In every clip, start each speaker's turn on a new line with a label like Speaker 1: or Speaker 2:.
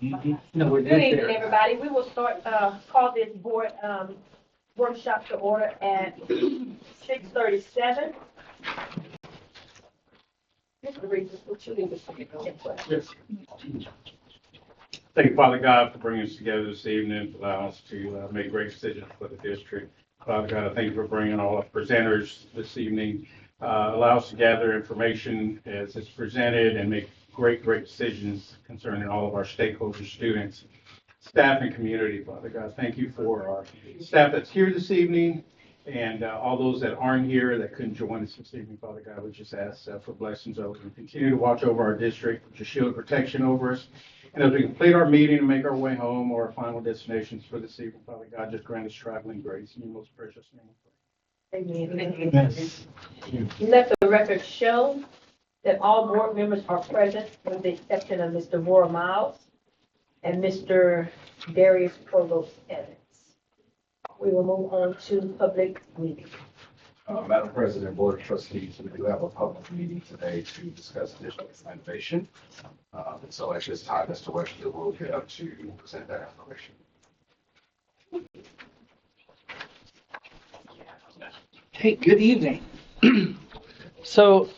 Speaker 1: No, we're
Speaker 2: Good
Speaker 1: good
Speaker 2: evening,
Speaker 1: there.
Speaker 2: everybody. We will start, call this board, workshop to order at 6:37. Mr. Regis, would you leave us some input?
Speaker 3: Yes. Thank you, Father God, for bringing us together this evening, for allowing us to make great decisions for the district. Father God, I thank you for bringing all the presenters this evening. Allow us to gather information as it's presented and make great decisions concerning all of our stakeholders, students, staff, and community. Father God, thank you for our staff that's here this evening and all those that aren't here that couldn't join us this evening. Father God, we just ask for blessings over and continue to watch over our district, with your shield of protection over us. And as we complete our meeting and make our way home or our final destinations for this evening, Father God, just grant us traveling grace in your most precious name.
Speaker 2: Amen.
Speaker 1: Yes.
Speaker 2: Let the record show that all board members are present with the exception of Mr. Maura Miles and Mr. Darius Provost Evans. We will move on to public meeting.
Speaker 4: Madam President, Board of Trustees, we do have a public meeting today to discuss district renovation. And so at this time, Mr. Webster will get up to present that information.
Speaker 1: Hey, good evening. So,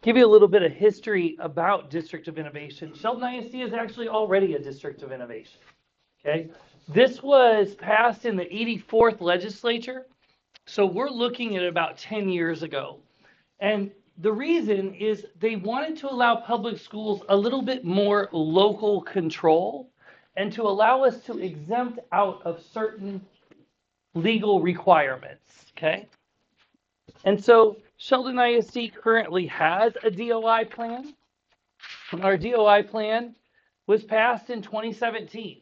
Speaker 1: give you a little bit of history about District of Innovation. Shelton ISD is actually already a District of Innovation. Okay, this was passed in the 84th legislature. So we're looking at about 10 years ago. And the reason is they wanted to allow public schools a little bit more local control and to allow us to exempt out of certain legal requirements, okay? And so Sheldon ISD currently has a DOI plan. Our DOI plan was passed in 2017.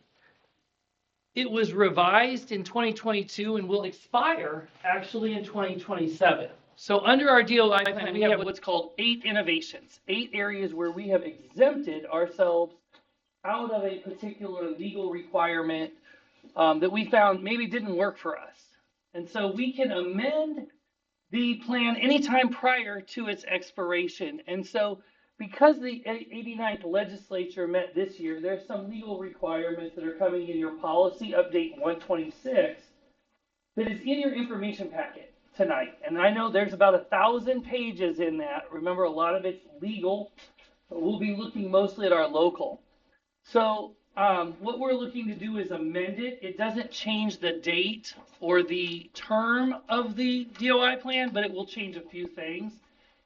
Speaker 1: It was revised in 2022 and will expire actually in 2027. So under our DOI plan, we have what's called 8 innovations, 8 areas where we have exempted ourselves out of a particular legal requirement that we found maybe didn't work for us. And so we can amend the plan anytime prior to its expiration. And so because the 89th legislature met this year, there's some legal requirements that are coming in your policy update 126 that is in your information packet tonight. And I know there's about 1,000 pages in that. Remember, a lot of it's legal, but we'll be looking mostly at our local. So what we're looking to do is amend it. It doesn't change the date or the term of the DOI plan, but it will change a few things.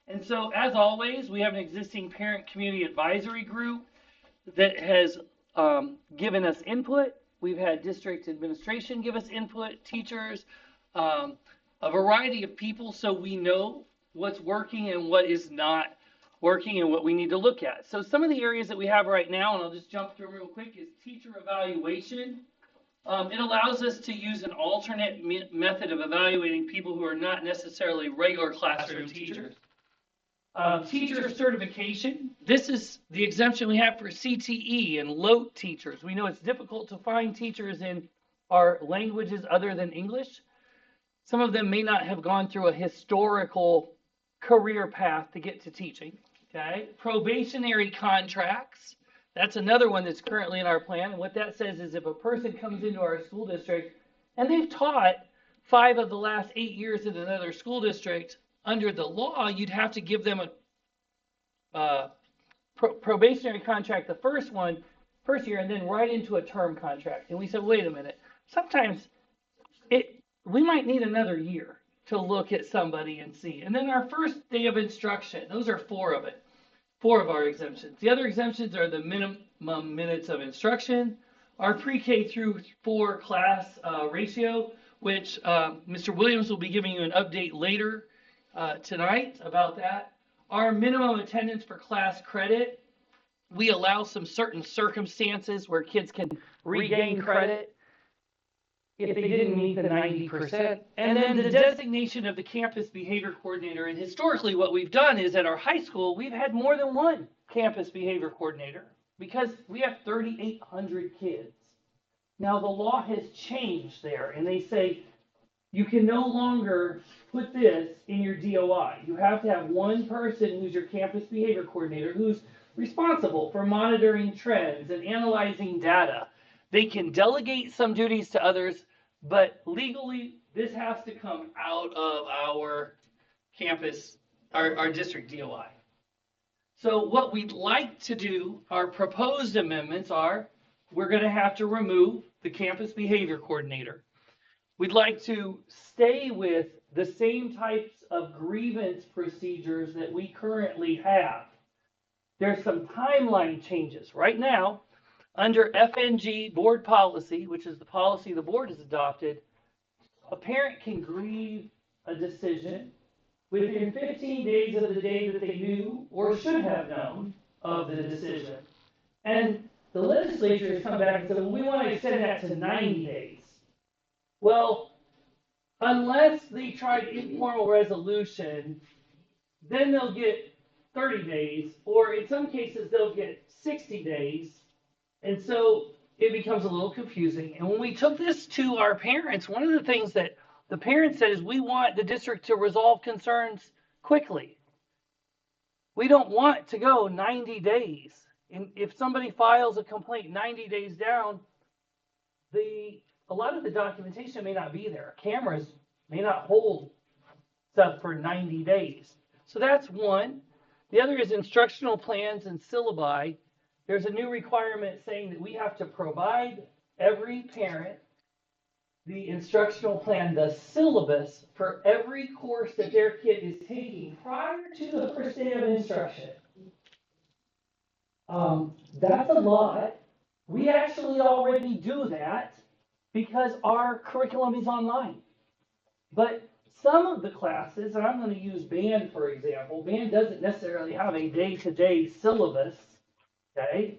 Speaker 1: And so, as always, we have an existing parent community advisory group that has given us input. We've had district administration give us input, teachers, a variety of people, so we know what's working and what is not working and what we need to look at. So some of the areas that we have right now, and I'll just jump through real quick, is teacher evaluation. It allows us to use an alternate method of evaluating people who are not necessarily regular classroom teachers. Teacher certification. This is the exemption we have for CTE and LOTE teachers. We know it's difficult to find teachers in our languages other than English. Some of them may not have gone through a historical career path to get to teaching. Okay. Probationary contracts. That's another one that's currently in our plan. And what that says is if a person comes into our school district and they've taught 5 of the last 8 years in another school district, under the law, you'd have to give them a probationary contract, the first year, and then right into a term contract. And we said, wait a minute. Sometimes we might need another year to look at somebody and see. And then our first day of instruction, those are 4 of our exemptions. The other exemptions are the minimum minutes of instruction, our pre-K through 4 class ratio, which Mr. Williams will be giving you an update later tonight about that. Our minimum attendance for class credit, we allow some certain circumstances where kids can regain credit if they didn't meet the 90%. And then the designation of the campus behavior coordinator. And historically what we've done is at our high school, we've had more than one campus behavior coordinator because we have 3,800 kids. Now the law has changed there and they say you can no longer put this in your DOI. You have to have one person who's your campus behavior coordinator who's responsible for monitoring trends and analyzing data. They can delegate some duties to others, but legally, this has to come out of our campus, our district DOI. So what we'd like to do, our proposed amendments are, we're going to have to remove the campus behavior coordinator. We'd like to stay with the same types of grievance procedures that we currently have. There's some timeline changes. Right now, under FNG board policy, which is the policy the board has adopted, a parent can grieve a decision within 15 days of the day that they knew or should have known of the decision. And the legislature has come back and said, well, we want to extend that to 90 days. Well, unless they try informal resolution, then they'll get 30 days, or in some cases, they'll get 60 days. And so it becomes a little confusing. And when we took this to our parents, one of the things that the parents said is we want the district to resolve concerns quickly. We don't want to go 90 days. And if somebody files a complaint 90 days down, a lot of the documentation may not be there. Cameras may not hold stuff for 90 days. So that's one. The other is instructional plans and syllabi. There's a new requirement saying that we have to provide every parent the instructional plan, the syllabus for every course that their kid is taking prior to the first day of instruction. That's a lot. We actually already do that because our curriculum is online. But some of the classes, and I'm going to use band for example, band doesn't necessarily have a day-to-day syllabus, okay?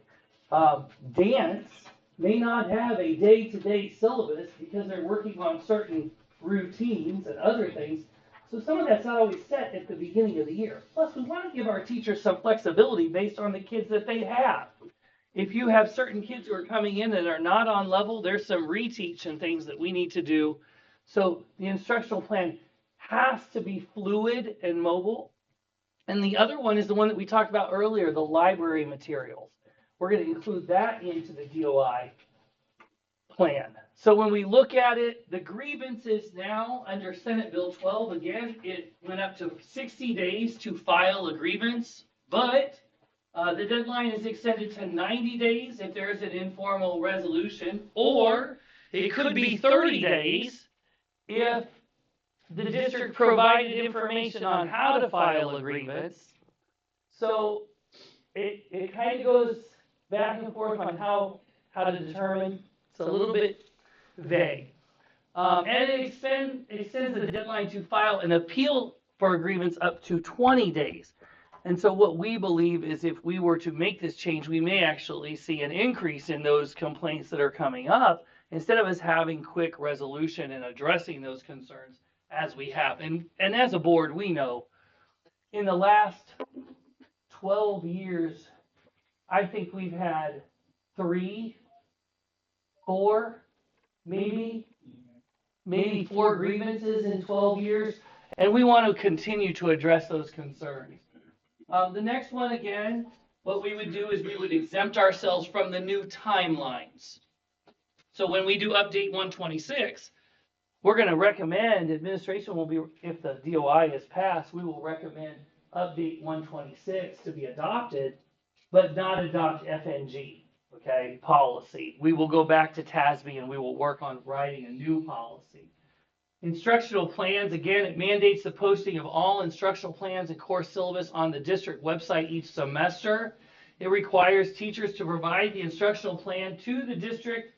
Speaker 1: Dance may not have a day-to-day syllabus because they're working on certain routines and other things. So some of that's not always set at the beginning of the year. Plus, we want to give our teachers some flexibility based on the kids that they have. If you have certain kids who are coming in that are not on level, there's some reteach and things that we need to do. So the instructional plan has to be fluid and mobile. And the other one is the one that we talked about earlier, the library materials. We're going to include that into the DOI plan. So when we look at it, the grievances now under Senate Bill 12, again, it went up to 60 days to file a grievance, but the deadline is extended to 90 days if there's an informal resolution, or it could be 30 days if the district provided information on how to file a grievance. So it kind of goes back and forth on how to determine. It's a little bit vague. And it extends the deadline to file an appeal for a grievance up to 20 days. And so what we believe is if we were to make this change, we may actually see an increase in those complaints that are coming up instead of us having quick resolution and addressing those concerns as we have. And as a board, we know in the last 12 years, I think we've had 3, 4, maybe 4 grievances in 12 years, and we want to continue to address those concerns. The next one, again, what we would do is we would exempt ourselves from the new timelines. So when we do update 126, we're going to recommend, administration will be, if the DOI is passed, we will recommend update 126 to be adopted, but not adopt FNG, okay, policy. We will go back to TASB and we will work on writing a new policy. Instructional plans, again, it mandates the posting of all instructional plans and course syllabus on the district website each semester. It requires teachers to provide the instructional plan to the district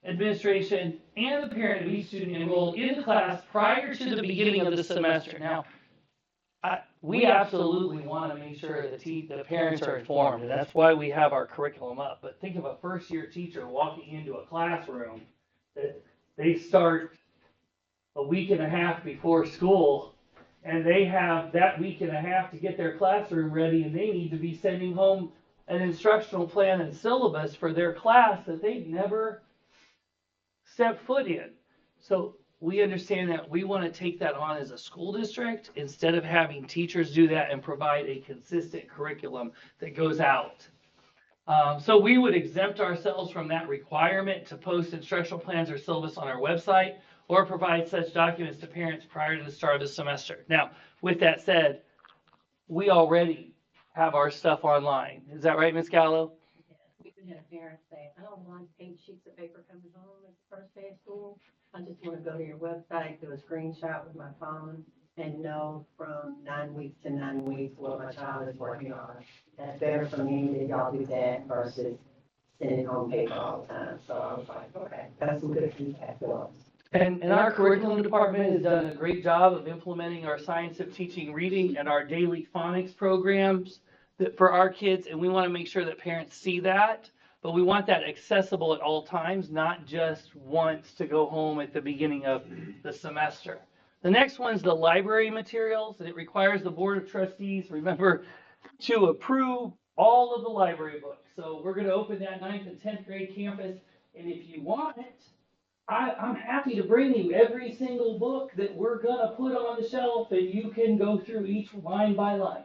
Speaker 1: administration and the parent of each student enrolled in the class prior to the beginning of the semester. Now, we absolutely want to make sure that the parents are informed, and that's why we have our curriculum up. But think of a first-year teacher walking into a classroom that they start a week and a half before school, and they have that week and a half to get their classroom ready, and they need to be sending home an instructional plan and syllabus for their class that they've never stepped foot in. So we understand that we want to take that on as a school district instead of having teachers do that and provide a consistent curriculum that goes out. So we would exempt ourselves from that requirement to post instructional plans or syllabus on our website or provide such documents to parents prior to the start of the semester. Now, with that said, we already have our stuff online. Is that right, Ms. Gallo?
Speaker 5: We could have parents say, I don't want 8 sheets of paper coming home at the first day of school. I just want to go to your website, do a screenshot with my phone, and know from 9 weeks to 9 weeks what my child is working on. That's better for me that y'all do that versus sending home paper all the time. So I was like, okay, that's some good feedback for us.
Speaker 1: And our curriculum department has done a great job of implementing our science of teaching reading and our daily phonics programs for our kids. And we want to make sure that parents see that, but we want that accessible at all times, not just once to go home at the beginning of the semester. The next one's the library materials, and it requires the Board of Trustees, remember, to approve all of the library books. So we're going to open that 9th and 10th grade campus, and if you want it, I'm happy to bring you every single book that we're gonna put on the shelf and you can go through each line by line.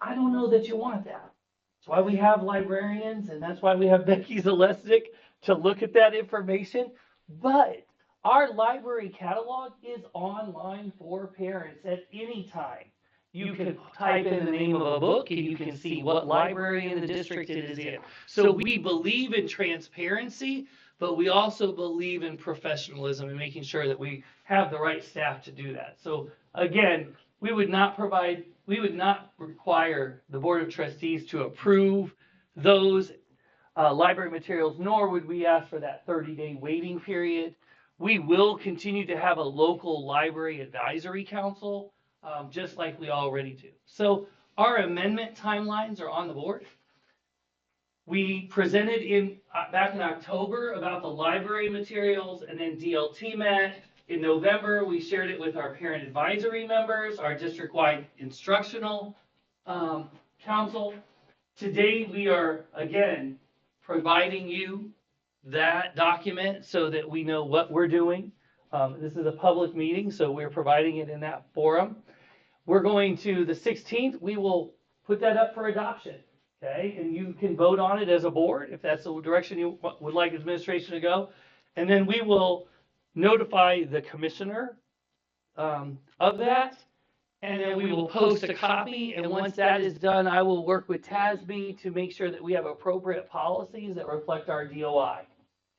Speaker 1: I don't know that you want that. That's why we have librarians and that's why we have Becky Zalesnik to look at that information. But our library catalog is online for parents at any time. You can type in the name of a book and you can see what library in the district it is in. So we believe in transparency, but we also believe in professionalism and making sure that we have the right staff to do that. So again, we would not require the Board of Trustees to approve those library materials, nor would we ask for that 30-day waiting period. We will continue to have a local library advisory council, just like we already do. So our amendment timelines are on the board. We presented back in October about the library materials, and then DLT met. In November, we shared it with our parent advisory members, our district-wide instructional council. Today, we are, again, providing you that document so that we know what we're doing. This is a public meeting, so we're providing it in that forum. We're going to the 16th, we will put that up for adoption. Okay, and you can vote on it as a board if that's the direction you would like administration to go. And then we will notify the commissioner of that. And then we will post a copy. And once that is done, I will work with TASB to make sure that we have appropriate policies that reflect our DOI.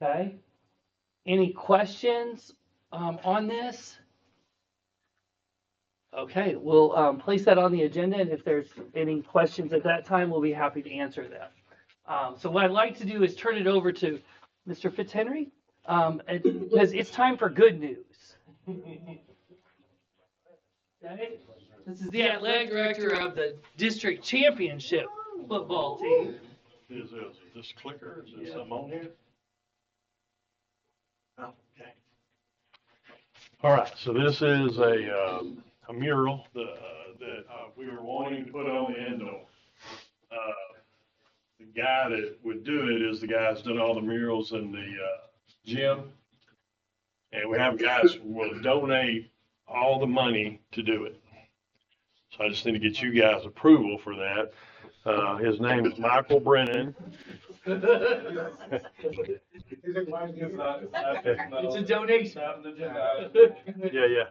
Speaker 1: Okay, any questions on this? Okay, we'll place that on the agenda, and if there's any questions at that time, we'll be happy to answer them. So what I'd like to do is turn it over to Mr. Fitzhenry, because it's time for good news. Okay? This is the athletic director of the district championship football team.
Speaker 6: Is this clicker? Is there something on here? Oh, okay. All right, so this is a mural that we were wanting to put on the end door. The guy that would do it is the guy that's done all the murals in the gym. And we have guys who will donate all the money to do it. So I just need to get you guys approval for that. His name is Michael Brennan.
Speaker 1: It's a donation.
Speaker 6: Yeah.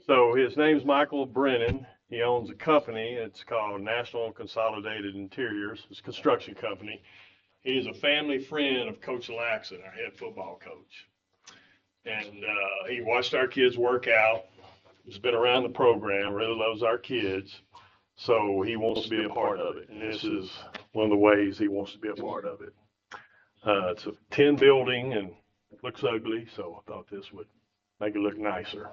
Speaker 6: So his name's Michael Brennan. He owns a company. It's called National Consolidated Interiors. It's a construction company. He's a family friend of Coach Laxon, our head football coach. And he watched our kids work out. He's been around the program, really loves our kids. So he wants to be a part of it. And this is one of the ways he wants to be a part of it. It's a tin building and it looks ugly, so I thought this would make it look nicer.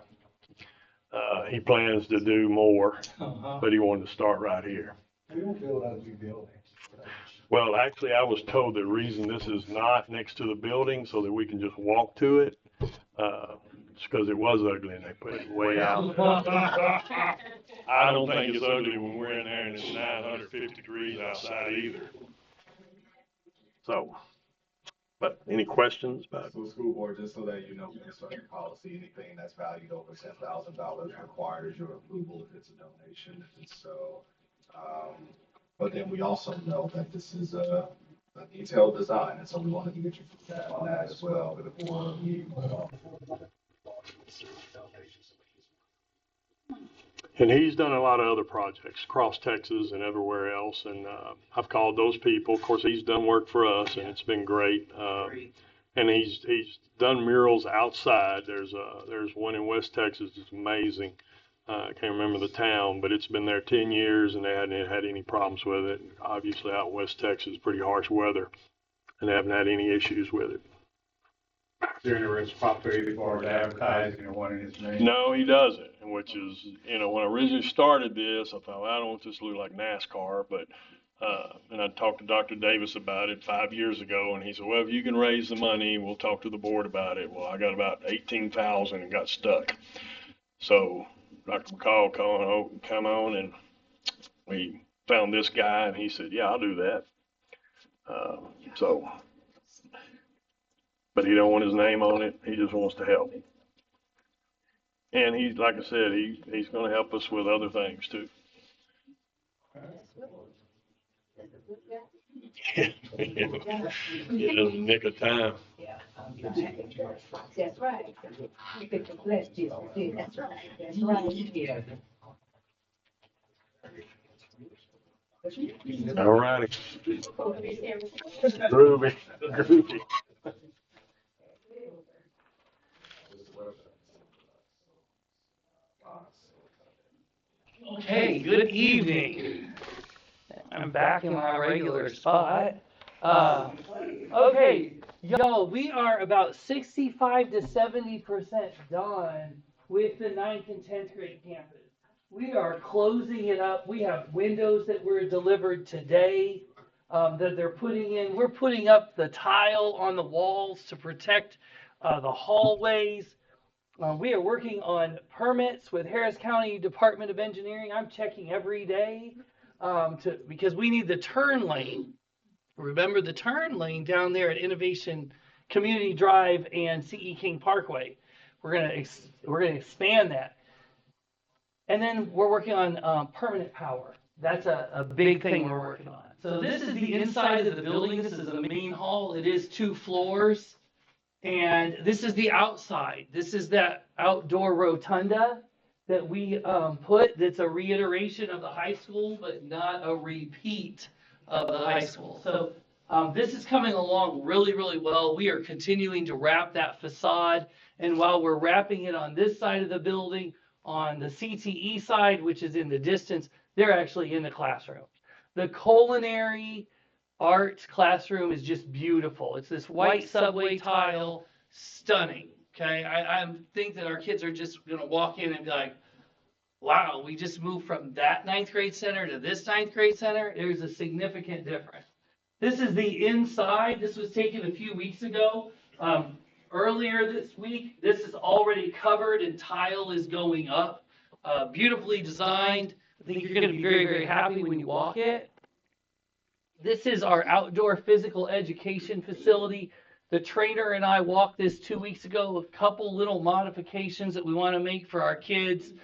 Speaker 6: He plans to do more, but he wanted to start right here.
Speaker 4: We don't build out new buildings.
Speaker 6: Well, actually, I was told the reason this is not next to the building so that we can just walk to it, it's because it was ugly and they put it way out. I don't think it's ugly when we're in there and it's 950 degrees outside either. So But any questions about?
Speaker 4: So school board, just so that you know, based on your policy, anything that's valued over $10,000 requires your approval if it's a donation, if it's so. But then we also know that this is a detailed design, and so we wanted to get your feedback on that as well before we.
Speaker 6: And he's done a lot of other projects across Texas and everywhere else. And I've called those people. Of course, he's done work for us, and it's been great. And he's done murals outside. There's one in West Texas. It's amazing. I can't remember the town, but it's been there 10 years, and they hadn't had any problems with it. And obviously, out in West Texas, pretty harsh weather, and they haven't had any issues with it.
Speaker 3: Is there any responsibility for advertising or wanting his name?
Speaker 6: No, he doesn't, which is, when I originally started this, I thought, well, I don't want this to look like NASCAR, but, and I talked to Dr. Davis about it 5 years ago, and he said, well, if you can raise the money, we'll talk to the board about it. Well, I got about 18,000 and got stuck. So Dr. McCall come on, and we found this guy, and he said, yeah, I'll do that. But he don't want his name on it. He just wants to help. And he's, like I said, he's going to help us with other things too. In the nick of time.
Speaker 2: That's right. You get the flesh juice, that's right, that's right. Yeah.
Speaker 6: All righty. Groovy. Groovy.
Speaker 1: Okay, good evening. I'm back in my regular spot. Okay, y'all, we are about 65 to 70% done with the 9th and 10th grade campus. We are closing it up. We have windows that were delivered today that they're putting in. We're putting up the tile on the walls to protect the hallways. We are working on permits with Harris County Department of Engineering. I'm checking every day because we need the turn lane. Remember the turn lane down there at Innovation Community Drive and C.E. King Parkway. We're gonna expand that. And then we're working on permanent power. That's a big thing we're working on. So this is the inside of the building. This is the main hall. It is 2 floors. And this is the outside. This is that outdoor rotunda that we put. That's a reiteration of the high school, but not a repeat of the high school. So this is coming along really, really well. We are continuing to wrap that facade. And while we're wrapping it on this side of the building, on the CTE side, which is in the distance, they're actually in the classroom. The culinary art classroom is just beautiful. It's this white subway tile, stunning. Okay, I think that our kids are just gonna walk in and be like, wow, we just moved from that 9th grade center to this 9th grade center. There's a significant difference. This is the inside. This was taken a few weeks ago. Earlier this week, this is already covered and tile is going up. Beautifully designed. I think you're gonna be very, very happy when you walk it. This is our outdoor physical education facility. The trainer and I walked this 2 weeks ago. A couple little modifications that we want to make for our kids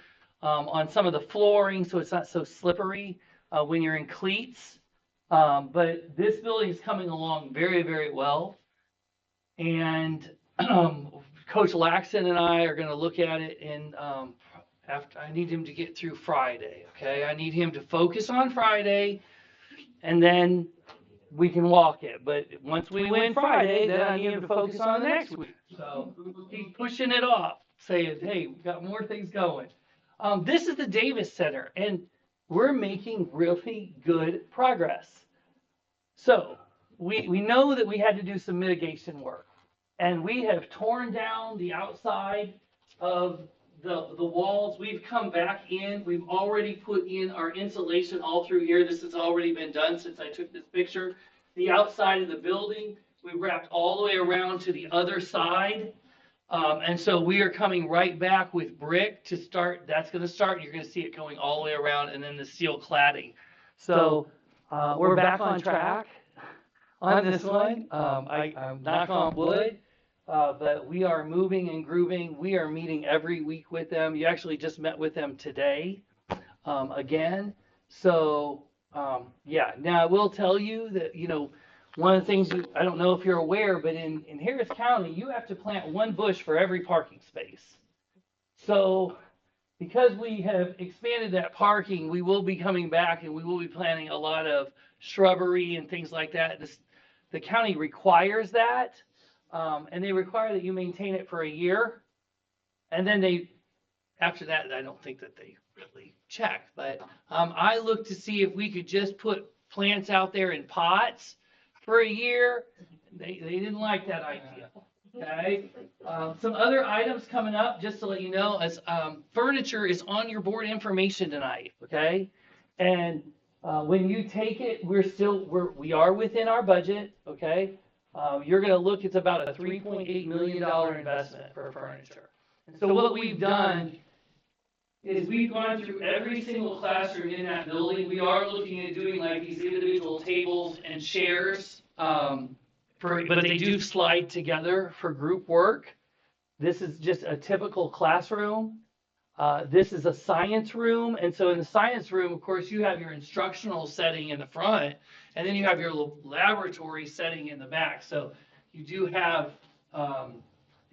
Speaker 1: on some of the flooring so it's not so slippery when you're in cleats. But this building is coming along very, very well. And Coach Laxton and I are going to look at it in after. I need him to get through Friday. Okay, I need him to focus on Friday. And then we can walk it. But once we win Friday, then I need him to focus on the next week. So he's pushing it off, saying, hey, we've got more things going. This is the Davis Center, and we're making really good progress. So we know that we had to do some mitigation work. And we have torn down the outside of the walls. We've come back in. We've already put in our insulation all through here. This has already been done since I took this picture. The outside of the building, we wrapped all the way around to the other side. And so we are coming right back with brick to start. That's going to start. You're going to see it going all the way around, and then the steel cladding. So we're back on track on this one. I'm knock on wood, but we are moving and grooving. We are meeting every week with them. You actually just met with them today, again. So, yeah, now I will tell you that, one of the things, I don't know if you're aware, but in Harris County, you have to plant one bush for every parking space. So because we have expanded that parking, we will be coming back and we will be planting a lot of shrubbery and things like that. The county requires that, and they require that you maintain it for a year. And then after that, I don't think that they really check, but I looked to see if we could just put plants out there in pots for a year. They didn't like that idea. Okay. Some other items coming up, just to let you know, as furniture is on your board information tonight. Okay, and when you take it, we are within our budget. Okay, you're going to look. It's about a $3.8 million investment for furniture. And so what we've done is we've gone through every single classroom in that building. We are looking at doing like these individual tables and chairs. But they do slide together for group work. This is just a typical classroom. This is a science room. And so in the science room, of course, you have your instructional setting in the front, and then you have your laboratory setting in the back. So you do have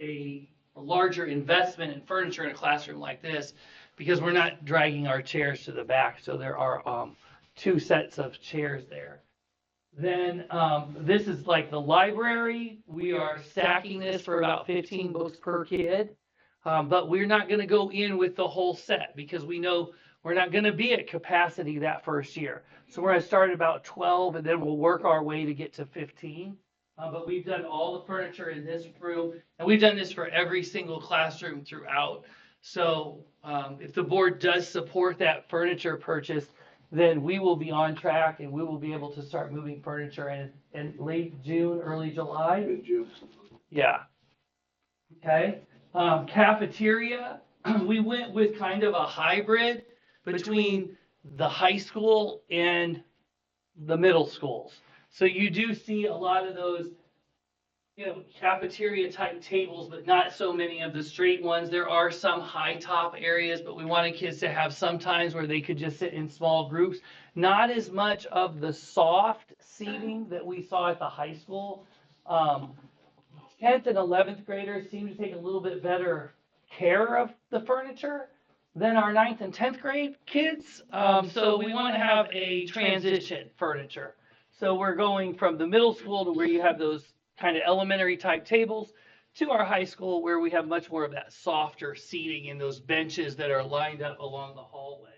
Speaker 1: a larger investment in furniture in a classroom like this, because we're not dragging our chairs to the back. So there are 2 sets of chairs there. Then this is like the library. We are stacking this for about 15 books per kid. But we're not going to go in with the whole set because we know we're not going to be at capacity that first year. So we're going to start at about 12 and then we'll work our way to get to 15. But we've done all the furniture in this room, and we've done this for every single classroom throughout. So if the board does support that furniture purchase, then we will be on track and we will be able to start moving furniture in late June, early July.
Speaker 4: Mid-June.
Speaker 1: Yeah. Okay. Cafeteria, we went with kind of a hybrid between the high school and the middle schools. So you do see a lot of those, cafeteria type tables, but not so many of the straight ones. There are some high top areas, but we wanted kids to have some times where they could just sit in small groups. Not as much of the soft seating that we saw at the high school. 10th and 11th graders seem to take a little bit better care of the furniture than our 9th and 10th grade kids. So we want to have a transition furniture. So we're going from the middle school to where you have those kind of elementary type tables to our high school where we have much more of that softer seating in those benches that are lined up along the hallway.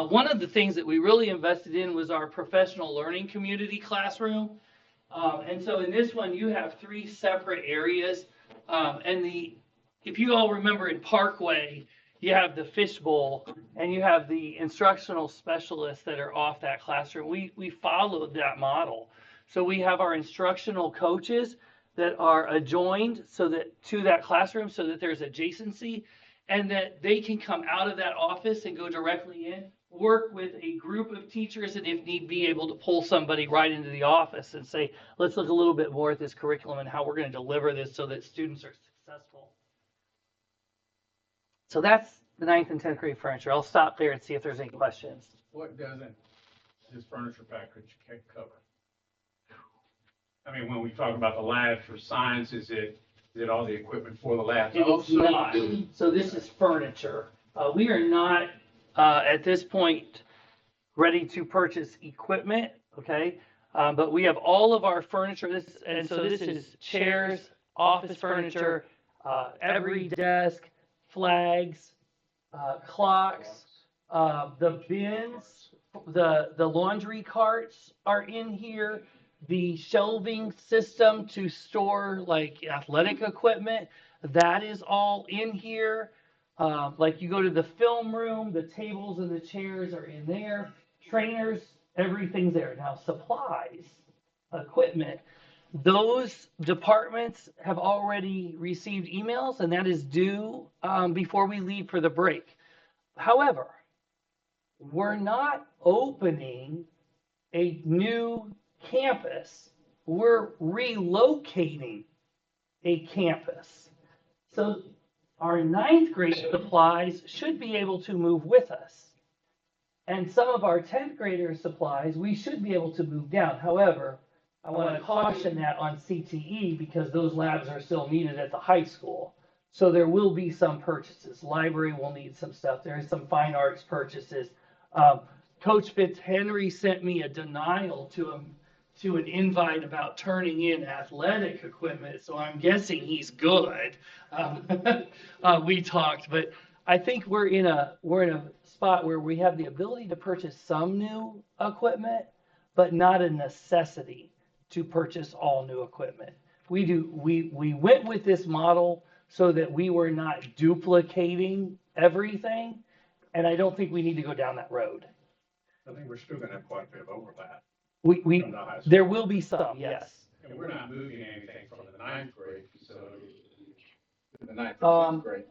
Speaker 1: One of the things that we really invested in was our professional learning community classroom. And so in this one, you have 3 separate areas. If you all remember in Parkway, you have the fishbowl and you have the instructional specialists that are off that classroom. We followed that model. So we have our instructional coaches that are adjoined to that classroom so that there's adjacency and that they can come out of that office and go directly in, work with a group of teachers, and if need be, able to pull somebody right into the office and say, let's look a little bit more at this curriculum and how we're going to deliver this so that students are successful. So that's the 9th and 10th grade furniture. I'll stop there and see if there's any questions.
Speaker 3: What doesn't this furniture package cover? I mean, when we talk about the lab for science, is it all the equipment for the labs?
Speaker 1: It's not. So this is furniture. We are not at this point ready to purchase equipment. Okay. But we have all of our furniture. This is chairs, office furniture, every desk, flags, clocks, the bins, the laundry carts are in here. The shelving system to store like athletic equipment, that is all in here. Like you go to the film room, the tables and the chairs are in there. Trainers, everything's there. Now supplies, equipment, those departments have already received emails and that is due before we leave for the break. However, we're not opening a new campus we're relocating a campus. So our ninth grade supplies should be able to move with us. And some of our 10th grader supplies, we should be able to move down. However, I want to caution that on CTE because those labs are still needed at the high school. So there will be some purchases. Library will need some stuff. There is some fine arts purchases. Coach Fitzhenry sent me a denial to an invite about turning in athletic equipment. So I'm guessing he's good. We talked, but I think we're in a spot where we have the ability to purchase some new equipment, but not a necessity to purchase all new equipment. We went with this model so that we were not duplicating everything, and I don't think we need to go down that road.
Speaker 3: I think we're still gonna have quite a bit of overlap.
Speaker 1: There will be some, yes.
Speaker 3: And we're not moving anything from the ninth grade facility to the ninth
Speaker 1: Um,
Speaker 3: and 10th grade.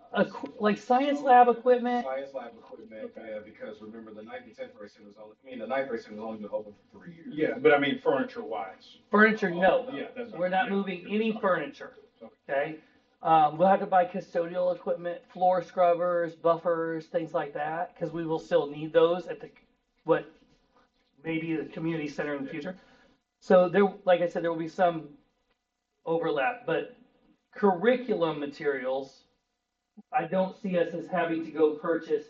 Speaker 1: Like science lab equipment,
Speaker 4: Science lab equipment, yeah, because remember, the ninth and 10th grade center was only, the ninth grade center was only been open for 3 years.
Speaker 3: Yeah, but I mean furniture wise.
Speaker 1: furniture, no.
Speaker 3: Yeah, that's.
Speaker 1: We're not
Speaker 3: yeah.
Speaker 1: moving any furniture, okay? We'll have to buy custodial equipment, floor scrubbers, buffers, things like that, because we will still need those at maybe the community center in the future. So there, like I said, there will be some overlap, but curriculum materials, I don't see us as having to go purchase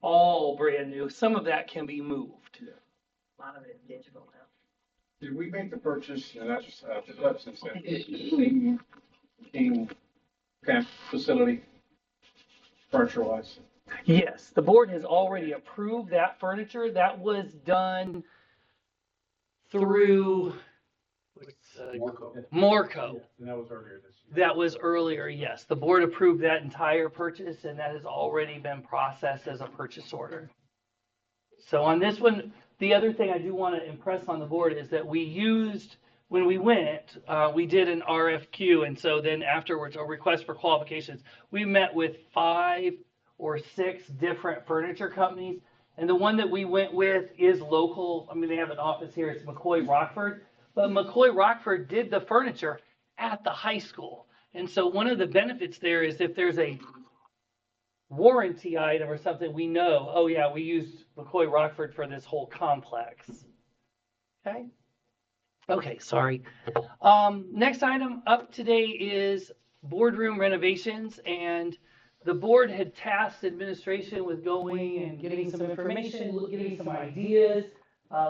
Speaker 1: all brand new. Some of that can be moved.
Speaker 2: A lot of it digital now.
Speaker 3: Did we make the purchase, and that's just, Clemson said, team camp facility, furniture wise?
Speaker 1: Yes, the board has already approved that furniture. That was done through Morco.
Speaker 3: And that was earlier this year.
Speaker 1: That was earlier, yes. The board approved that entire purchase and that has already been processed as a purchase order. So on this one, the other thing I do want to impress on the board is that we used, when we went, we did an RFQ. And so then afterwards, a request for qualifications, we met with 5 or 6 different furniture companies. And the one that we went with is local. I mean, they have an office here. It's McCoy Rockford. But McCoy Rockford did the furniture at the high school. And so one of the benefits there is if there's a warranty item or something, we know, oh yeah, we used McCoy Rockford for this whole complex. Okay? Okay, sorry. Next item up today is boardroom renovations, and the board had tasked administration with going and getting some information, getting some ideas,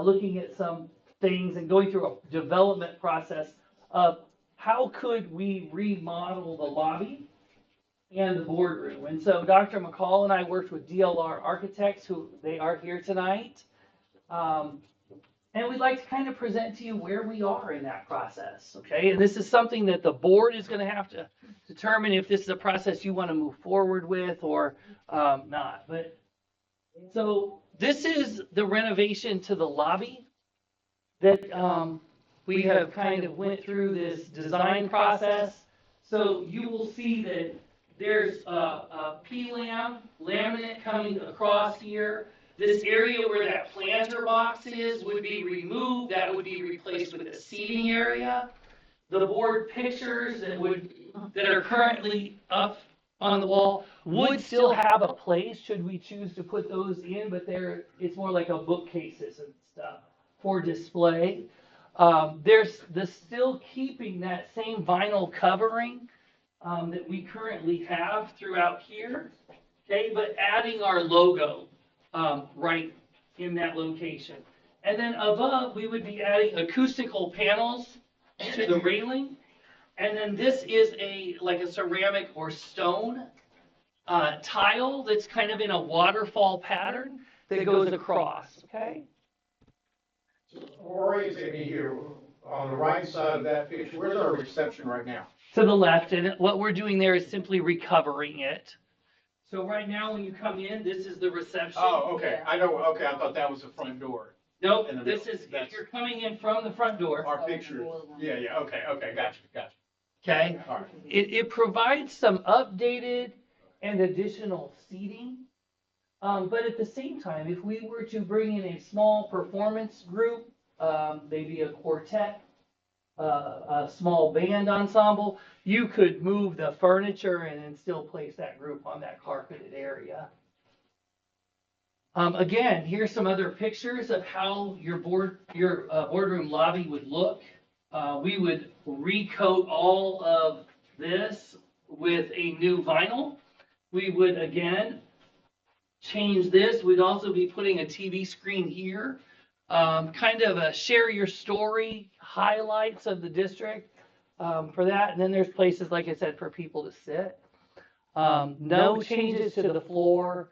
Speaker 1: looking at some things and going through a development process of how could we remodel the lobby and the boardroom. And so Dr. McCall and I worked with DLR Architects, who they are here tonight. And we'd like to kind of present to you where we are in that process, okay? And this is something that the board is going to have to determine if this is a process you want to move forward with or not. But so this is the renovation to the lobby that we have kind of went through this design process. So you will see that there's a P-lam laminate coming across here. This area where that planter box is would be removed. That would be replaced with a seating area. The board pictures that are currently up on the wall would still have a place should we choose to put those in, but it's more like a bookcases and stuff for display. There's still keeping that same vinyl covering that we currently have throughout here, okay, but adding our logo right in that location. And then above, we would be adding acoustical panels to the railing. And then this is like a ceramic or stone tile that's kind of in a waterfall pattern that goes across, okay?
Speaker 3: Orientate me here, on the right side of that picture, where's our reception right now?
Speaker 1: To the left, and what we're doing there is simply recovering it. So right now, when you come in, this is the reception.
Speaker 3: Oh, okay, I know, okay, I thought that was the front door.
Speaker 1: Nope,
Speaker 3: in the
Speaker 1: this
Speaker 3: middle.
Speaker 1: is, if you're coming in from the front door,
Speaker 3: Our picture, yeah, okay, gotcha.
Speaker 1: okay?
Speaker 3: All right.
Speaker 1: It provides some updated and additional seating. But at the same time, if we were to bring in a small performance group, maybe a quartet, a small band ensemble, you could move the furniture and then still place that group on that carpeted area. Again, here's some other pictures of how your boardroom lobby would look. We would recoat all of this with a new vinyl. We would again change this. We'd also be putting a TV screen here, kind of a share your story, highlights of the district for that. And then there's places, like I said, for people to sit. No changes to the floor.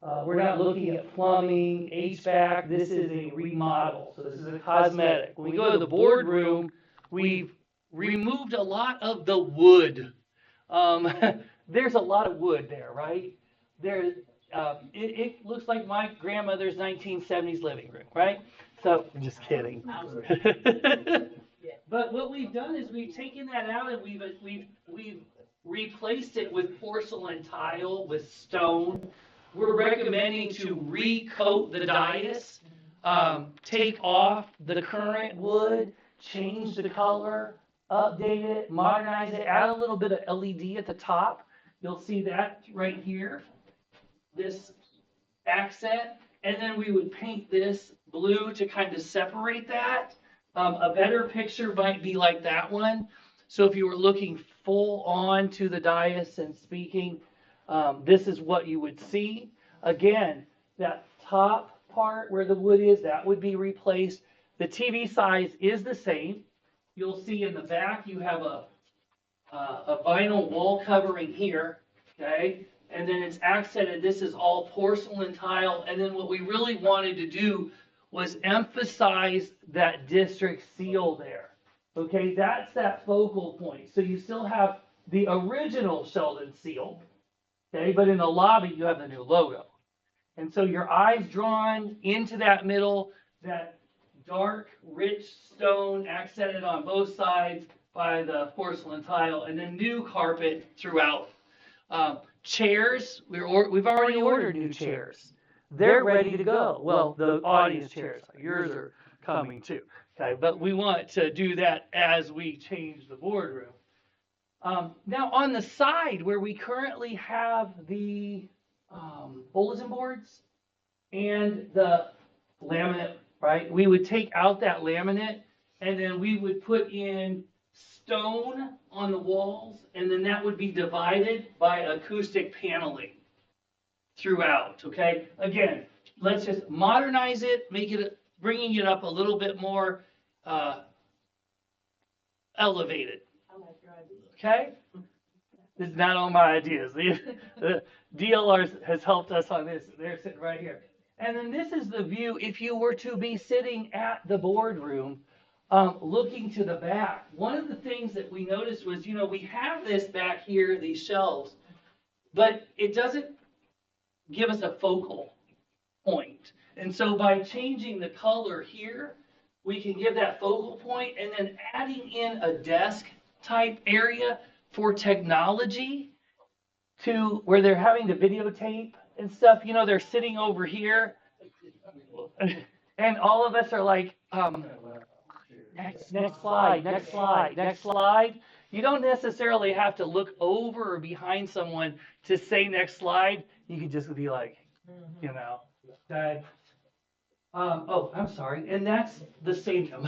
Speaker 1: We're not looking at plumbing, HVAC. This is a remodel. So this is a cosmetic. When we go to the boardroom, we've removed a lot of the wood. There's a lot of wood there, right? It looks like my grandmother's 1970s living room, right? So, I'm just kidding. But what we've done is we've taken that out and we've replaced it with porcelain tile, with stone. We're recommending to recoat the dais, take off the current wood, change the color, update it, modernize it, add a little bit of LED at the top. You'll see that right here, this accent, and then we would paint this blue to kind of separate that. A better picture might be like that one. So if you were looking full on to the dais and speaking, this is what you would see. Again, that top part where the wood is, that would be replaced. The TV size is the same. You'll see in the back you have a vinyl wall covering here, okay? And then it's accented. This is all porcelain tile. And then what we really wanted to do was emphasize that district seal there. Okay, that's that focal point. So you still have the original Sheldon seal, okay, but in the lobby you have the new logo. And so your eyes drawn into that middle, that dark, rich stone accented on both sides by the porcelain tile, and then new carpet throughout. Chairs, we've already ordered new chairs. They're ready to go. Well, the audience chairs, yours are coming too. Okay, but we want to do that as we change the boardroom. Now on the side where we currently have the bulletin boards and the laminate, right? We would take out that laminate and then we would put in stone on the walls, and then that would be divided by acoustic paneling throughout, okay? Again, let's just modernize it, bringing it up a little bit more elevated, okay? This is not all my ideas. The DLR has helped us on this. They're sitting right here. And then this is the view if you were to be sitting at the boardroom, looking to the back. One of the things that we noticed was, we have this back here, these shelves, but it doesn't give us a focal point. And so by changing the color here, we can give that focal point, and then adding in a desk type area for technology to where they're having to videotape and stuff. They're sitting over here and all of us are like, next slide. You don't necessarily have to look over or behind someone to say next slide. You can just be like, okay. Oh, I'm sorry. And that's the stadium.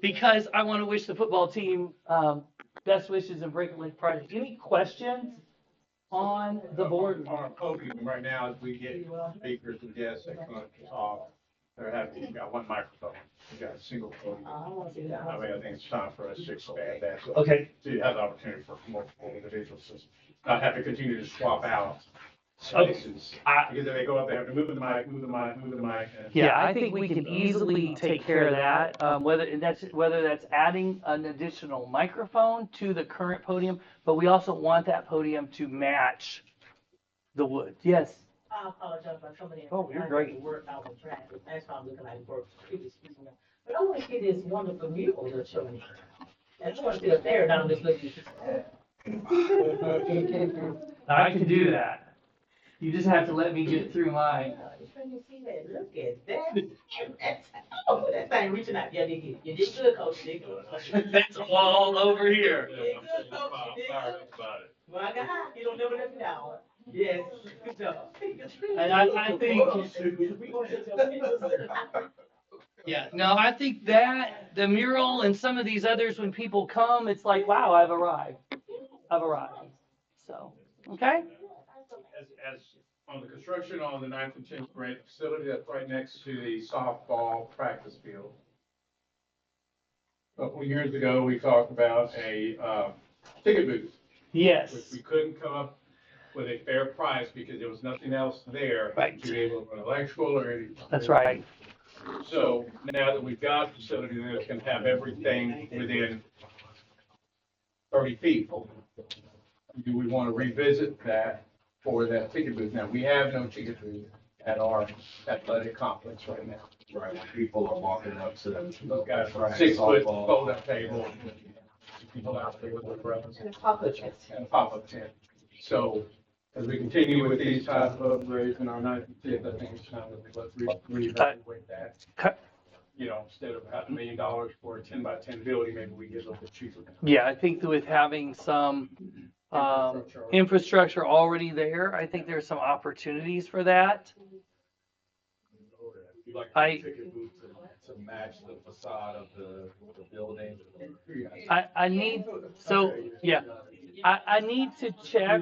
Speaker 1: Because I want to wish the football team best wishes and Break Lake Project. Any questions on the board?
Speaker 3: Our podium right now, as we get speakers and guests that come to talk, we've got one microphone. We've got a single podium. I think it's time for us to expand that. So,
Speaker 1: Okay.
Speaker 3: So you have the opportunity for multiple individuals to not have to continue to swap out
Speaker 1: Okay.
Speaker 3: spaces. Because if they go up, they have to move the mic. And
Speaker 1: Yeah, I think we can easily take care of that, whether that's adding an additional microphone to the current podium, but we also want that podium to match the wood. Yes.
Speaker 7: I apologize for coming in.
Speaker 1: Oh, you're great.
Speaker 7: Work out with traffic. That's why I'm looking like work. But I want to see this wonderful mural they're showing. I just want to sit up there and I'm just looking.
Speaker 1: I can do that. You just have to let me get through my.
Speaker 7: When you see that, look at that. Oh, that thing reaching out. Yeah, you did good, coach. You did good.
Speaker 1: That's all over here.
Speaker 7: You did good, coach. You did good. My God, you don't never let me down. Yes, good job.
Speaker 1: And I think,
Speaker 7: We gonna take your pictures.
Speaker 1: yeah, no, I think that the mural and some of these others, when people come, it's like, wow, I've arrived. I've arrived. So, okay?
Speaker 3: As on the construction on the 9th and 10th grade facility, that's right next to the softball practice field. A couple of years ago, we talked about a ticket booth, which
Speaker 1: Yes.
Speaker 3: we couldn't come up with a fair price because there was nothing else there
Speaker 1: Right.
Speaker 3: to be able to run electrical or anything.
Speaker 1: That's right.
Speaker 3: So now that we've got a facility that can have everything within 30 feet, do we want to revisit that for that ticket booth? Now, we have no ticket booth at our athletic complex right now.
Speaker 4: Right, when people are walking up to them.
Speaker 3: We've got a 6-foot fold-up table, people out there with their brothers
Speaker 2: And pop-up tents.
Speaker 3: and a pop-up tent. So as we continue with these type of upgrades in our 9th and 10th, I think it's time that we let's reevaluate that.
Speaker 1: Cut.
Speaker 3: You know, instead of $500,000 for a 10-by-10 building, maybe we get a little bit cheaper.
Speaker 1: Yeah, I think that with having some infrastructure already there, I think there's some opportunities for that.
Speaker 4: You like
Speaker 1: I-
Speaker 4: the ticket booth to match the facade of the building.
Speaker 1: I need, so, yeah, I need to check.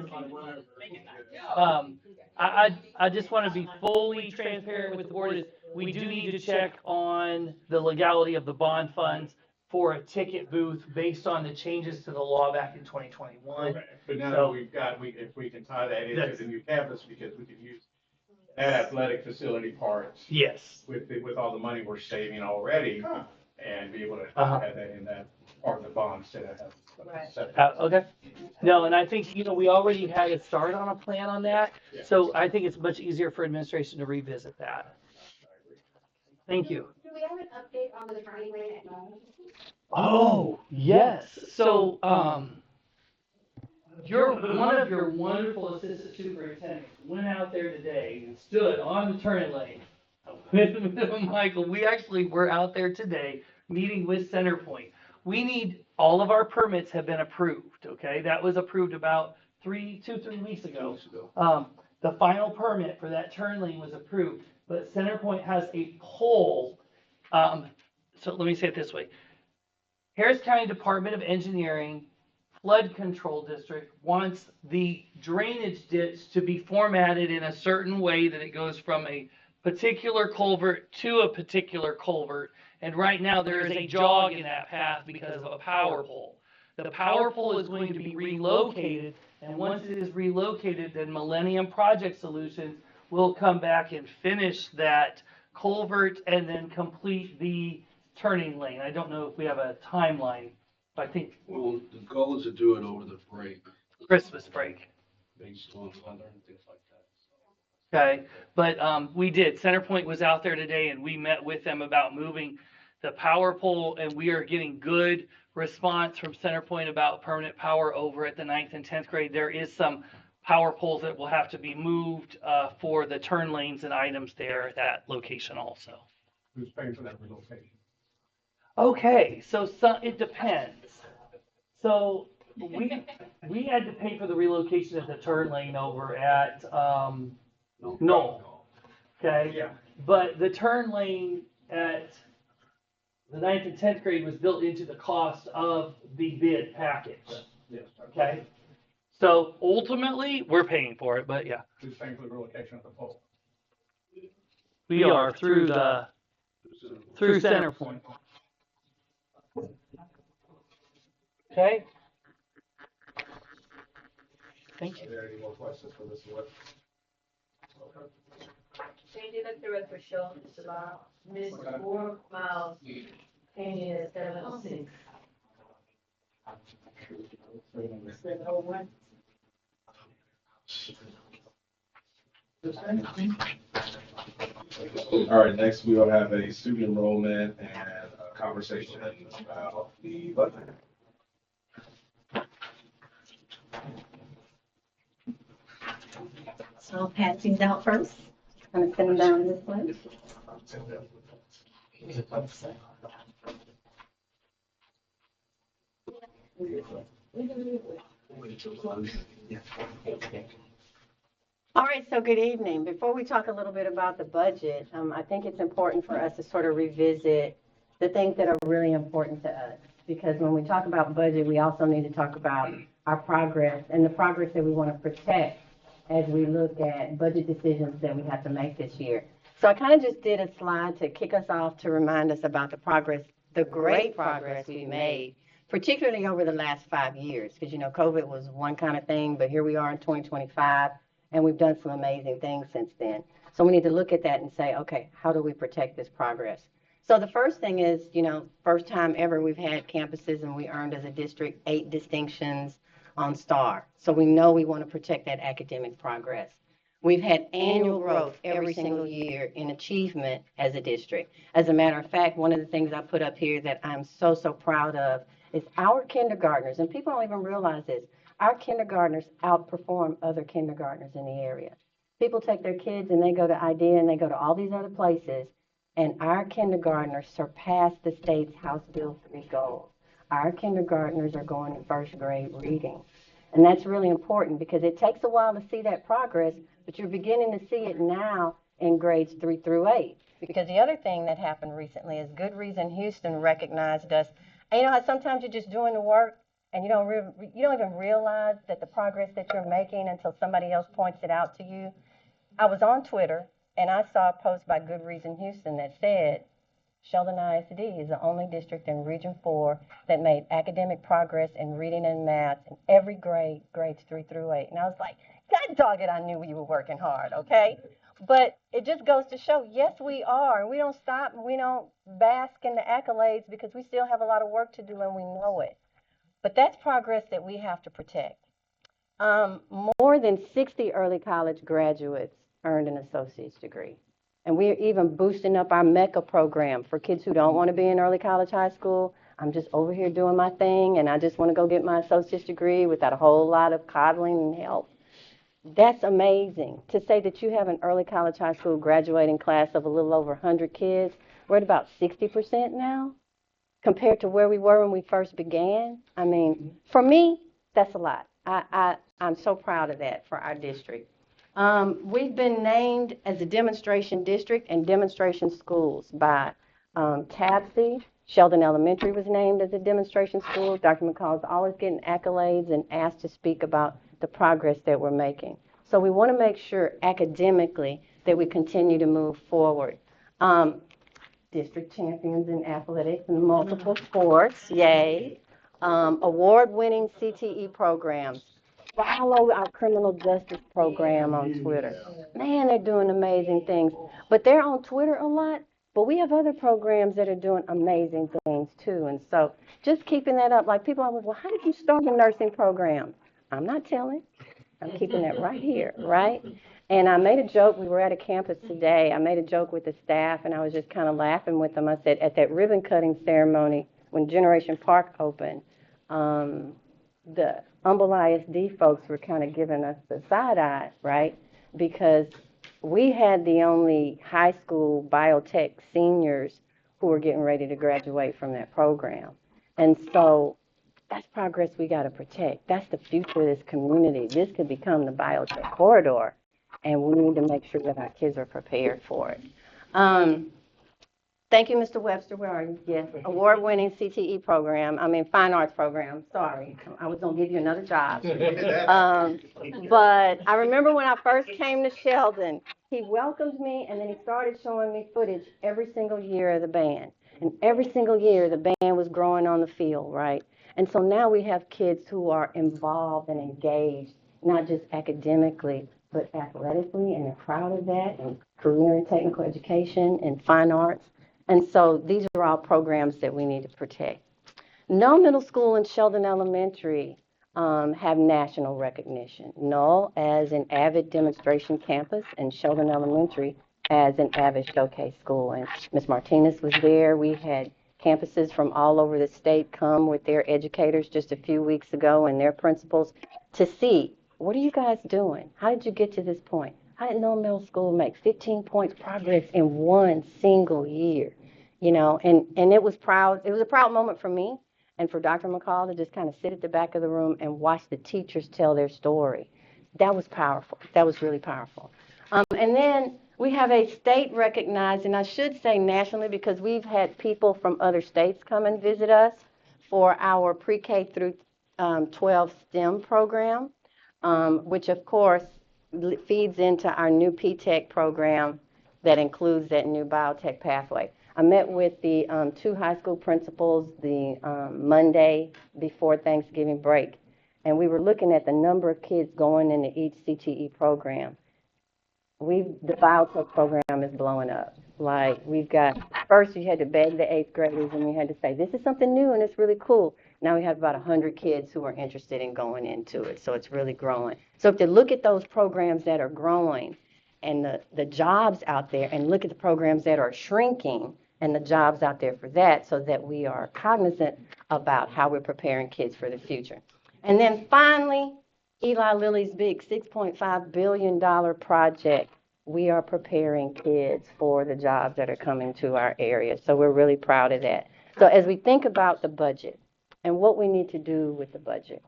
Speaker 1: I just want to be fully transparent with the board is we do need to check on the legality of the bond funds for a ticket booth based on the changes to the law back in 2021.
Speaker 3: But now
Speaker 1: So-
Speaker 3: that we've got, if we can tie that into
Speaker 1: Yes.
Speaker 3: the new campus, because we can use that athletic facility parts
Speaker 1: Yes.
Speaker 3: with all the money we're saving already and be able to
Speaker 1: Uh-huh.
Speaker 3: have that in that part of the bond instead of having.
Speaker 2: Right.
Speaker 3: separate.
Speaker 1: Okay. No, and I think, we already had a start on a plan on that. So I think it's much easier for administration to revisit that. Thank you.
Speaker 8: Do we have an update on the turning lane at Knoll?
Speaker 1: Oh, yes. So, one of your wonderful assistant superintendents went out there today and stood on the turning lane with Michael. We actually were out there today meeting with Centerpoint. All of our permits have been approved, okay? That was approved about 3 weeks ago. The final permit for that turn lane was approved, but Centerpoint has a pole. So let me say it this way. Harris County Department of Engineering Flood Control District wants the drainage ditch to be formatted in a certain way that it goes from a particular culvert to a particular culvert. And right now there is a jog in that path because of a power pole. The power pole is going to be relocated, and once it is relocated, then Millennium Project Solutions will come back and finish that culvert and then complete the turning lane. I don't know if we have a timeline, but I think
Speaker 9: Well, the goal is to do it over the break,
Speaker 1: Christmas break.
Speaker 9: based on weather and things like that.
Speaker 1: Okay, but we did. Centerpoint was out there today and we met with them about moving the power pole, and we are getting good response from Centerpoint about permanent power over at the 9th and 10th grade. There is some power poles that will have to be moved for the turn lanes and items there at that location also.
Speaker 3: Who's paying for that relocation?
Speaker 1: Okay, so it depends. So we had to pay for the relocation of the turn lane over at Knoll. Okay,
Speaker 3: Yeah.
Speaker 1: but the turn lane at the 9th and 10th grade was built into the cost of the bid package.
Speaker 3: Yes.
Speaker 1: Okay, so ultimately we're paying for it, but yeah,
Speaker 3: Who's paying for the relocation of the pole?
Speaker 1: we are through Centerpoint. Okay. Thank you.
Speaker 4: Are there any more questions for Mr. Webb?
Speaker 2: Change it up the record show, Mr. Lyle. Ms. Moore Miles came in at 7:06. 7:01.
Speaker 4: All right, next we will have a student enrollment and a conversation about the budget.
Speaker 5: I'll pass these out first. I'm gonna send them down this way. All right, so good evening. Before we talk a little bit about the budget, I think it's important for us to sort of revisit the things that are really important to us. Because when we talk about budget, we also need to talk about our progress and the progress that we want to protect as we look at budget decisions that we have to make this year. So I kind of just did a slide to kick us off to remind us about the progress, the great progress we made, particularly over the last 5 years. Because, you know, COVID was one kind of thing, but here we are in 2025. And we've done some amazing things since then. So we need to look at that and say, okay, how do we protect this progress? So the first thing is, you know, first time ever we've had campuses and we earned as a district 8 distinctions on STAR. So we know we want to protect that academic progress. We've had annual growth every single year in achievement as a district. As a matter of fact, one of the things I put up here that I'm so proud of is our kindergartners, and people don't even realize this, our kindergartners outperform other kindergartners in the area. People take their kids and they go to IDEA and they go to all these other places, and our kindergartners surpass the state's House Bill 3 goals. Our kindergartners are going to first grade reading. And that's really important because it takes a while to see that progress, but you're beginning to see it now in grades 3 through 8. Because the other thing that happened recently is Good Reason Houston recognized us. And you know how sometimes you're just doing the work and you don't even realize that the progress that you're making until somebody else points it out to you. I was on Twitter and I saw a post by Good Reason Houston that said Sheldon ISD is the only district in Region 4 that made academic progress in reading and math in every grade, grades 3 through 8. And I was like, God dog it, I knew you were working hard, okay? But it just goes to show, yes, we are. And we don't stop and we don't bask in the accolades because we still have a lot of work to do and we know it. But that's progress that we have to protect. More than 60 early college graduates earned an associate's degree. And we're even boosting up our MECA program for kids who don't want to be in early college high school. I'm just over here doing my thing, and I just want to go get my associate's degree without a whole lot of coddling and help. That's amazing. To say that you have an early college high school graduating class of a little over 100 kids, we're at about 60% now, compared to where we were when we first began. I mean, for me, that's a lot. I'm so proud of that for our district. We've been named as a demonstration district and demonstration schools by TABC. Sheldon Elementary was named as a demonstration school. Dr. McCall is always getting accolades and asked to speak about the progress that we're making. So we want to make sure academically that we continue to move forward. District champions in athletics and multiple sports, yay. Award-winning CTE programs. Follow our criminal justice program on Twitter. Man, they're doing amazing things. But they're on Twitter a lot, but we have other programs that are doing amazing things too. And so just keeping that up. Like people always, well, how did you start a nursing program? I'm not telling. I'm keeping that right here, right? And I made a joke. We were at a campus today. I made a joke with the staff, and I was just kind of laughing with them. I said, at that ribbon cutting ceremony when Generation Park opened, the Humble ISD folks were kind of giving us the side eye, right? Because we had the only high school biotech seniors who were getting ready to graduate from that program. And so that's progress we got to protect. That's the future of this community. This could become the biotech corridor, and we need to make sure that our kids are prepared for it. Thank you, Mr. Webster. Where are you? Yes, award-winning CTE program. Fine arts program. Sorry, I was going to give you another job. But I remember when I first came to Sheldon, he welcomed me, and then he started showing me footage every single year of the band. And every single year, the band was growing on the field, right? And so now we have kids who are involved and engaged, not just academically, but athletically, and they're proud of that, and career and technical education and fine arts. And so these are all programs that we need to protect. No middle school and Sheldon Elementary have national recognition. Null as an avid demonstration campus, and Sheldon Elementary as an avid showcase school. And Ms. Martinez was there. We had campuses from all over the state come with their educators just a few weeks ago and their principals to see, what are you guys doing? How did you get to this point?
Speaker 10: I didn't know middle school would make 15 points progress in one single year, and it was proud. It was a proud moment for me and for Dr. McCall to just kind of sit at the back of the room and watch the teachers tell their story. That was powerful. That was really powerful. And then we have a state recognized, and I should say nationally, because we've had people from other states come and visit us for our pre-K through 12 STEM program, which of course feeds into our new P-TECH program that includes that new biotech pathway. I met with the 2 high school principals the Monday before Thanksgiving break, and we were looking at the number of kids going into each CTE program. The biotech program is blowing up. Like, we've got, first you had to beg the 8th graders and you had to say, this is something new and it's really cool. Now we have about 100 kids who are interested in going into it, so it's really growing. So if you look at those programs that are growing and the jobs out there, and look at the programs that are shrinking and the jobs out there for that, so that we are cognizant about how we're preparing kids for the future. And then finally, Eli Lilly's big $6.5 billion project. We are preparing kids for the jobs that are coming to our area. So we're really proud of that. So as we think about the budget and what we need to do with the budget,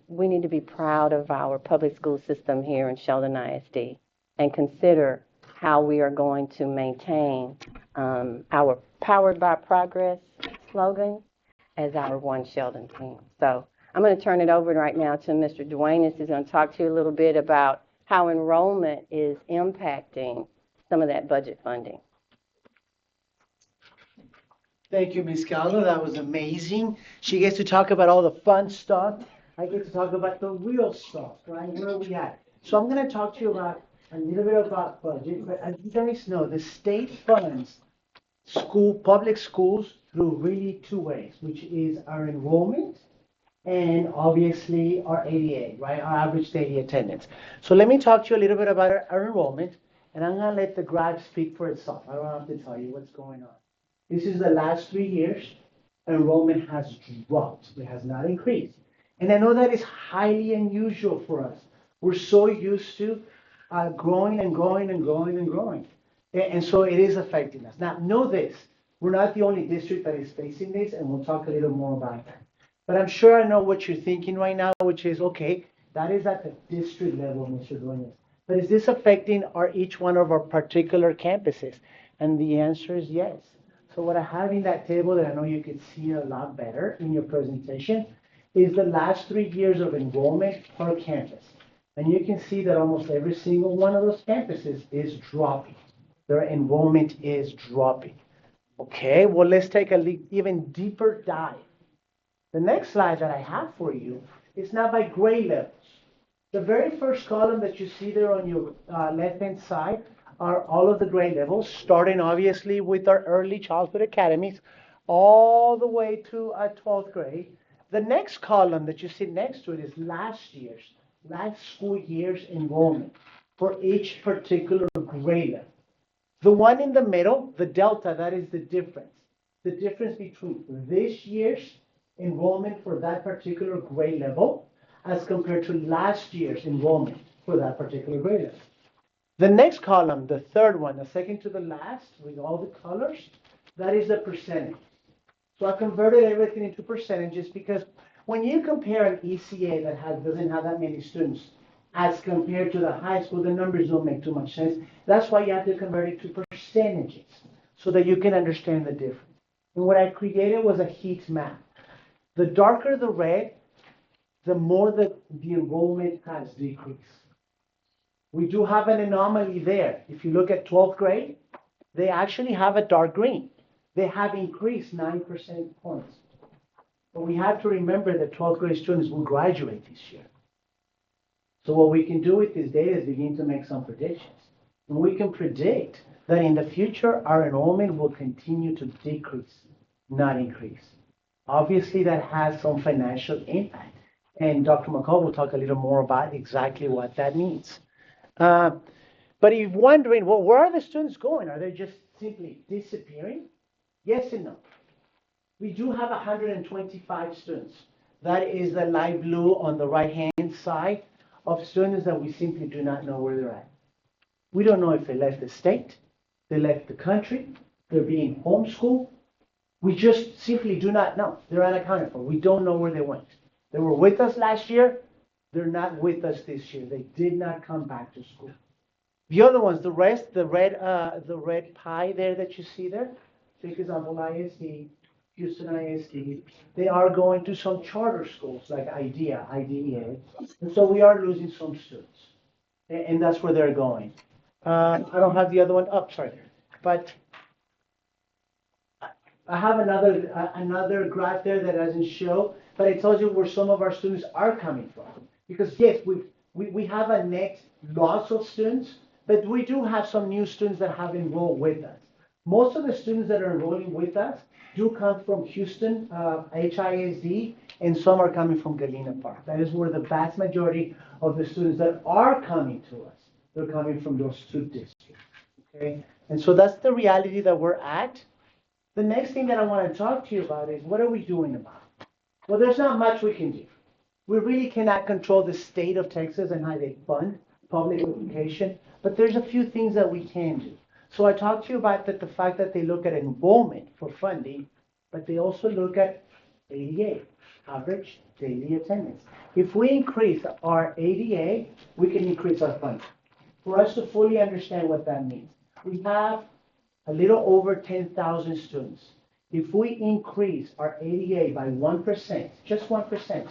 Speaker 10: we need to be proud of our public school system here in Sheldon ISD and consider how we are going to maintain our Powered by Progress slogan as our One Sheldon team. So I'm going to turn it over right now to Mr. Duenas, who's going to talk to you a little bit about how enrollment is impacting some of that budget funding.
Speaker 11: Thank you, Ms. Caldo. That was amazing. She gets to talk about all the fun stuff. I get to talk about the real stuff, right? Where are we at? So I'm going to talk to you about a little bit about budget, but as you guys know, the state funds public schools through really 2 ways, which is our enrollment and obviously our ADA, right? Our average daily attendance. So let me talk to you a little bit about our enrollment, and I'm going to let the graph speak for itself. I don't have to tell you what's going on. This is the last 3 years. Enrollment has dropped. It has not increased. And I know that is highly unusual for us. We're so used to growing and growing and growing and growing. And so it is affecting us. Now, know this. We're not the only district that is facing this, and we'll talk a little more about that. But I'm sure I know what you're thinking right now, which is, okay, that is at the district level, Mr. Duenas. But is this affecting each one of our particular campuses? And the answer is yes. So what I have in that table that I know you can see a lot better in your presentation is the last 3 years of enrollment per campus. And you can see that almost every single one of those campuses is dropping. Their enrollment is dropping. Okay, well, let's take an even deeper dive. The next slide that I have for you is now by grade levels. The very first column that you see there on your left-hand side are all of the grade levels, starting obviously with our early childhood academies, all the way to 12th grade. The next column that you see next to it is last school year's enrollment for each particular grade level. The one in the middle, the delta, that is the difference. The difference between this year's enrollment for that particular grade level as compared to last year's enrollment for that particular grade level. The next column, the third one, the second to the last, with all the colors, that is the percentage. So I converted everything into percentages because when you compare an ECA that doesn't have that many students as compared to the high school, the numbers don't make too much sense. That's why you have to convert it to percentages so that you can understand the difference. And what I created was a heat map. The darker the red, the more the enrollment has decreased. We do have an anomaly there. If you look at 12th grade, they actually have a dark green. They have increased 9 percentage points. But we have to remember that 12th grade students will graduate this year. So what we can do with this data is begin to make some predictions. And we can predict that in the future, our enrollment will continue to decrease, not increase. Obviously, that has some financial impact. And Dr. McCall will talk a little more about exactly what that means. But if you're wondering, well, where are the students going? Are they just simply disappearing? Yes and no. We do have 125 students. That is the light blue on the right-hand side of students that we simply do not know where they're at. We don't know if they left the state, they left the country, they're being homeschooled. We just simply do not know. They're unaccounted for. We don't know where they went. They were with us last year. They're not with us this year. They did not come back to school. The other ones, the rest, the red pie there that you see there, for example, ISD, Houston ISD, they are going to some charter schools like IDEA, and so we are losing some students, and that's where they're going. I don't have the other one up, sorry, but I have another graph there that doesn't show, but it tells you where some of our students are coming from. Because yes, we have a net loss of students, but we do have some new students that have enrolled with us. Most of the students that are enrolling with us do come from Houston, HISD, and some are coming from Galena Park. That is where the vast majority of the students that are coming to us, they're coming from those two districts, okay? And so that's the reality that we're at. The next thing that I want to talk to you about is what are we doing about it? Well, there's not much we can do. We really cannot control the state of Texas and how they fund public education, but there's a few things that we can do. So I talked to you about the fact that they look at enrollment for funding, but they also look at ADA, average daily attendance. If we increase our ADA, we can increase our funding. For us to fully understand what that means, we have a little over 10,000 students. If we increase our ADA by 1%, just 1%,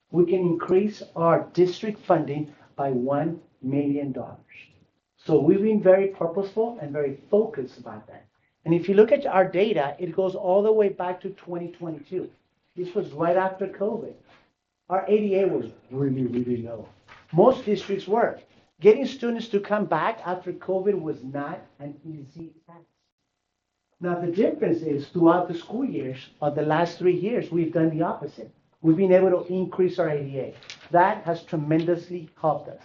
Speaker 11: we can increase our district funding by $1 million. So we've been very purposeful and very focused about that. And if you look at our data, it goes all the way back to 2022. This was right after COVID. Our ADA was really, really low. Most districts were. Getting students to come back after COVID was not an easy task. Now, the difference is throughout the school years of the last 3 years, we've done the opposite. We've been able to increase our ADA. That has tremendously helped us.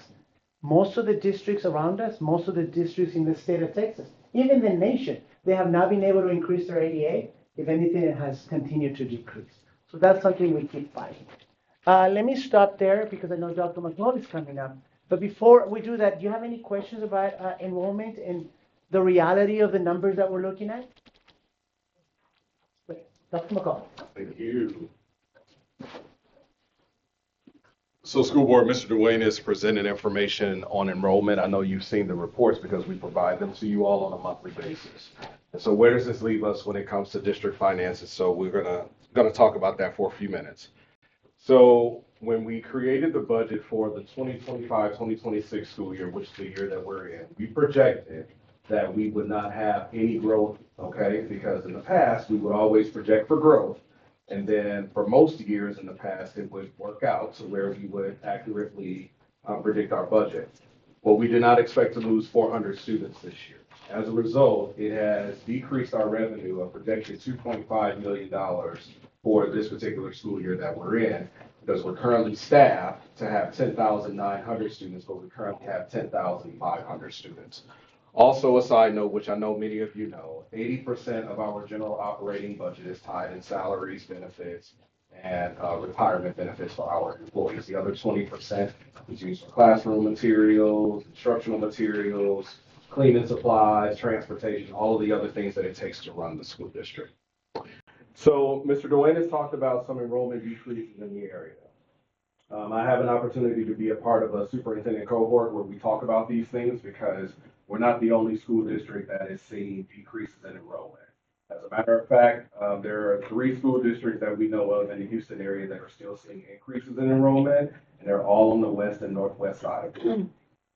Speaker 11: Most of the districts around us, most of the districts in the state of Texas, even the nation, they have not been able to increase their ADA. If anything, it has continued to decrease. So that's something we keep fighting. Let me stop there because I know Dr. McCall is coming up. But before we do that, do you have any questions about enrollment and the reality of the numbers that we're looking at? Wait, Dr. McCall.
Speaker 12: Thank you. So School Board, Mr. Duane is presenting information on enrollment. I know you've seen the reports because we provide them to you all on a monthly basis. And so where does this leave us when it comes to district finances? So we're gonna talk about that for a few minutes. So when we created the budget for the 2025-2026 school year, which is the year that we're in, we projected that we would not have any growth, okay? Because in the past, we would always project for growth. And then for most years in the past, it would work out to where we would accurately predict our budget. Well, we did not expect to lose 400 students this year. As a result, it has decreased our revenue, a projected $2.5 million for this particular school year that we're in, because we're currently staffed to have 10,900 students, but we currently have 10,500 students. Also, a side note, which I know many of you know, 80% of our general operating budget is tied in salaries, benefits, and retirement benefits for our employees. The other 20% is used for classroom materials, instructional materials, cleaning supplies, transportation, all of the other things that it takes to run the school district. So Mr. Duane has talked about some enrollment decreases in the area. I have an opportunity to be a part of a superintendent cohort where we talk about these things because we're not the only school district that is seeing decreases in enrollment. As a matter of fact, there are 3 school districts that we know of in the Houston area that are still seeing increases in enrollment, and they're all on the west and northwest side of it.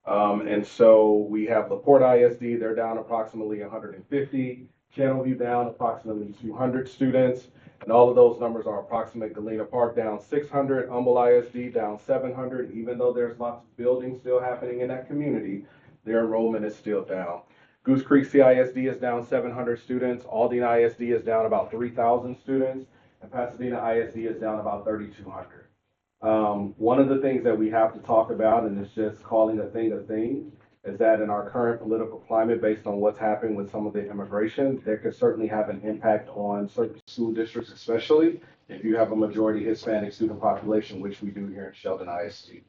Speaker 12: And so we have LaPorte ISD, they're down approximately 150, Channelview down approximately 200 students, and all of those numbers are approximate. Galena Park down 600, Humble ISD down 700, even though there's lots of building still happening in that community, their enrollment is still down. Goose Creek CISD is down 700 students. Aldine ISD is down about 3,000 students. And Pasadena ISD is down about 3,200. One of the things that we have to talk about, and it's just calling a thing, is that in our current political climate, based on what's happening with some of the immigration, there could certainly have an impact on certain school districts, especially if you have a majority Hispanic student population, which we do here in Sheldon ISD.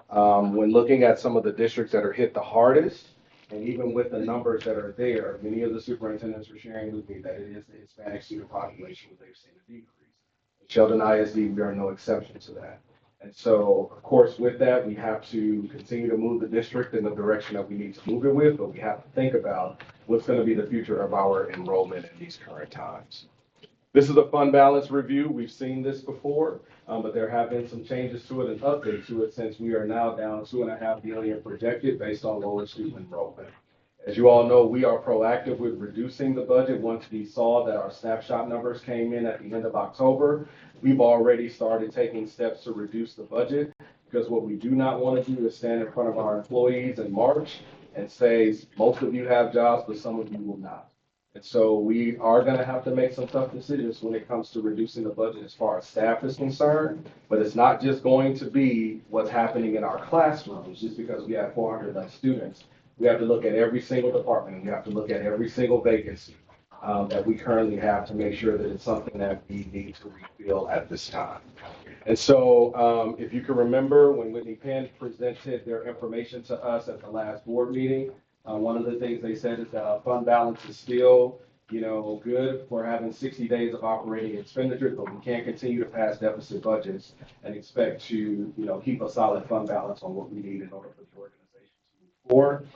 Speaker 12: When looking at some of the districts that are hit the hardest, and even with the numbers that are there, many of the superintendents are sharing with me that it is the Hispanic student population where they've seen a decrease. Sheldon ISD, we are no exception to that. And so, of course, with that, we have to continue to move the district in the direction that we need to move it with, but we have to think about what's going to be the future of our enrollment in these current times. This is a fund balance review. We've seen this before, but there have been some changes to it and updates to it since we are now down $2.5 million projected based on lower student enrollment. As you all know, we are proactive with reducing the budget. Once we saw that our snapshot numbers came in at the end of October, we've already started taking steps to reduce the budget, because what we do not want to do is stand in front of our employees in March and say, most of you have jobs, but some of you will not. And so we are going to have to make some tough decisions when it comes to reducing the budget as far as staff is concerned. But it's not just going to be what's happening in our classrooms just because we have 400 less students. We have to look at every single department, and we have to look at every single vacancy that we currently have to make sure that it's something that we need to refill at this time. And so if you can remember when Whitney Penn presented their information to us at the last board meeting, one of the things they said is that our fund balance is still, good for having 60 days of operating expenditures, but we can't continue to pass deficit budgets and expect to, keep a solid fund balance on what we need in order for the organization to move forward.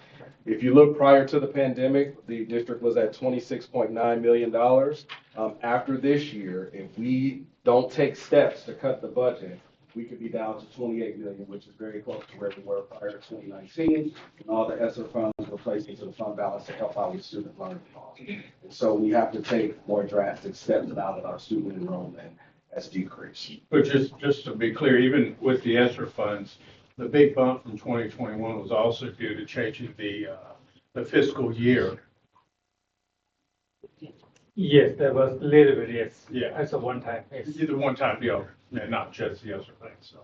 Speaker 12: If you look prior to the pandemic, the district was at $26.9 million. After this year, if we don't take steps to cut the budget, we could be down to 28 million, which is very close to where we were prior to 2019, and all the ESSER funds were placed into the fund balance to help out with student learning costs. And so we have to take more drastic steps now that our student enrollment has decreased.
Speaker 3: But just to be clear, even with the ESSER funds, the big bump from 2021 was also due to changing the fiscal year.
Speaker 1: Yes, there was a little bit, yes.
Speaker 3: Yeah.
Speaker 1: That's a one-time, yes.
Speaker 3: It's the one-time deal, and not just the ESSER thing, so.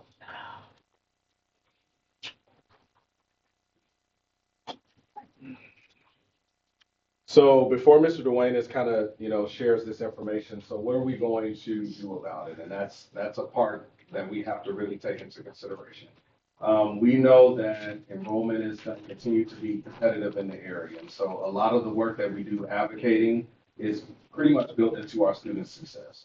Speaker 12: So before Mr. Dwayne is kind of, shares this information, so what are we going to do about it? And that's a part that we have to really take into consideration. We know that enrollment is going to continue to be competitive in the area. And so a lot of the work that we do advocating is pretty much built into our student success.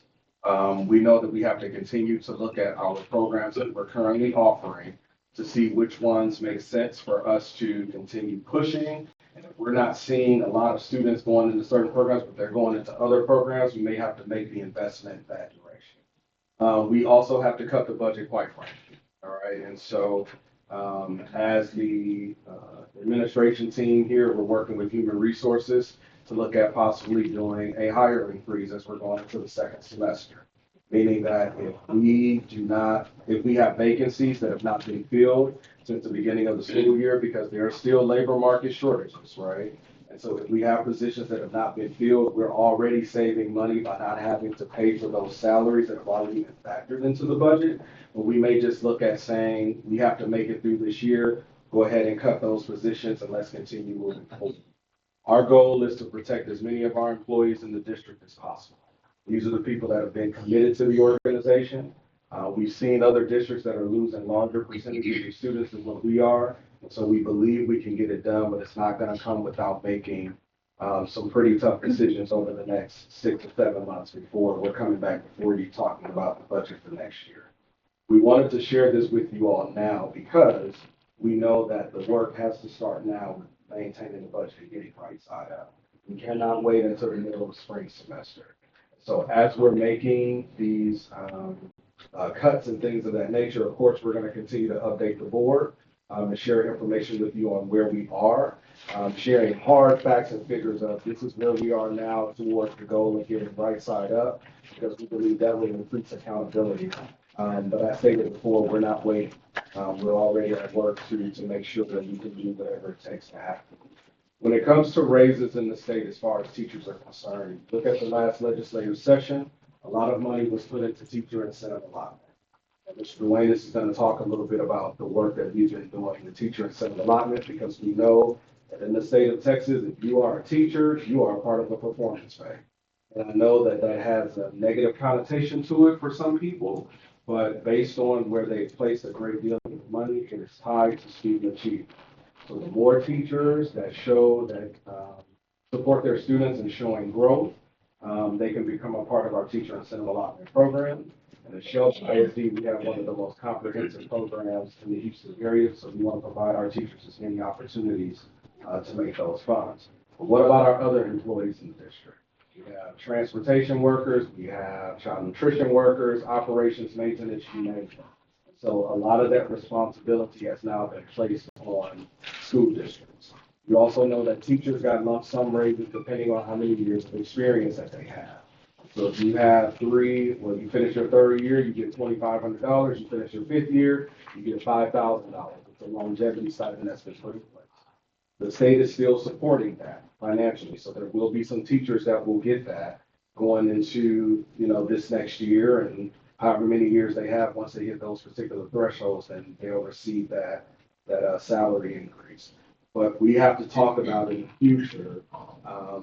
Speaker 12: We know that we have to continue to look at our programs that we're currently offering to see which ones make sense for us to continue pushing. And if we're not seeing a lot of students going into certain programs, but they're going into other programs, we may have to make the investment in that direction. We also have to cut the budget, quite frankly. All right. And so as the administration team here, we're working with human resources to look at possibly doing a hiring freeze as we're going into the second semester. Meaning that if we have vacancies that have not been filled since the beginning of the school year, because there are still labor market shortages, right? And so if we have positions that have not been filled, we're already saving money by not having to pay for those salaries that have already been factored into the budget. But we may just look at saying, we have to make it through this year, go ahead and cut those positions and let's continue moving forward. Our goal is to protect as many of our employees in the district as possible. These are the people that have been committed to the organization. We've seen other districts that are losing larger percentages of students than what we are. And so we believe we can get it done, but it's not going to come without making some pretty tough decisions over the next 6 to 7 months before we're coming back before you talking about the budget for next year. We wanted to share this with you all now because we know that the work has to start now with maintaining the budget and getting right side up. We cannot wait until the middle of the spring semester. So as we're making these cuts and things of that nature, of course, we're going to continue to update the board and share information with you on where we are, sharing hard facts and figures of this is where we are now towards the goal of getting right side up, because we believe that will increase accountability. But I stated before, we're not waiting. We're already at work to make sure that we can do whatever it takes to happen. When it comes to raises in the state, as far as teachers are concerned, look at the last legislative session. A lot of money was put into teacher incentive allotment. Mr. Duane is going to talk a little bit about the work that we've been doing in the teacher incentive allotment, because we know that in the state of Texas, if you are a teacher, you are a part of a performance pay. And I know that that has a negative connotation to it for some people, but based on where they place a great deal of money, it is tied to student achievement. So the more teachers that show that support their students in showing growth, they can become a part of our teacher incentive allotment program. And at Shelton ISD, we have one of the most comprehensive programs in the Houston area, so we want to provide our teachers as many opportunities to make those funds. But what about our other employees in the district? We have transportation workers, we have child nutrition workers, operations, maintenance, you name it. So a lot of that responsibility has now been placed on school districts. You also know that teachers got lump sum raises depending on how many years of experience that they have. So if you have you finish your third year, you get $2,500. You finish your fifth year, you get $5,000. It's a longevity stipend that's been put in place. The state is still supporting that financially, so there will be some teachers that will get that going into, this next year, and however many years they have, once they hit those particular thresholds, then they'll receive that salary increase. But we have to talk about in the future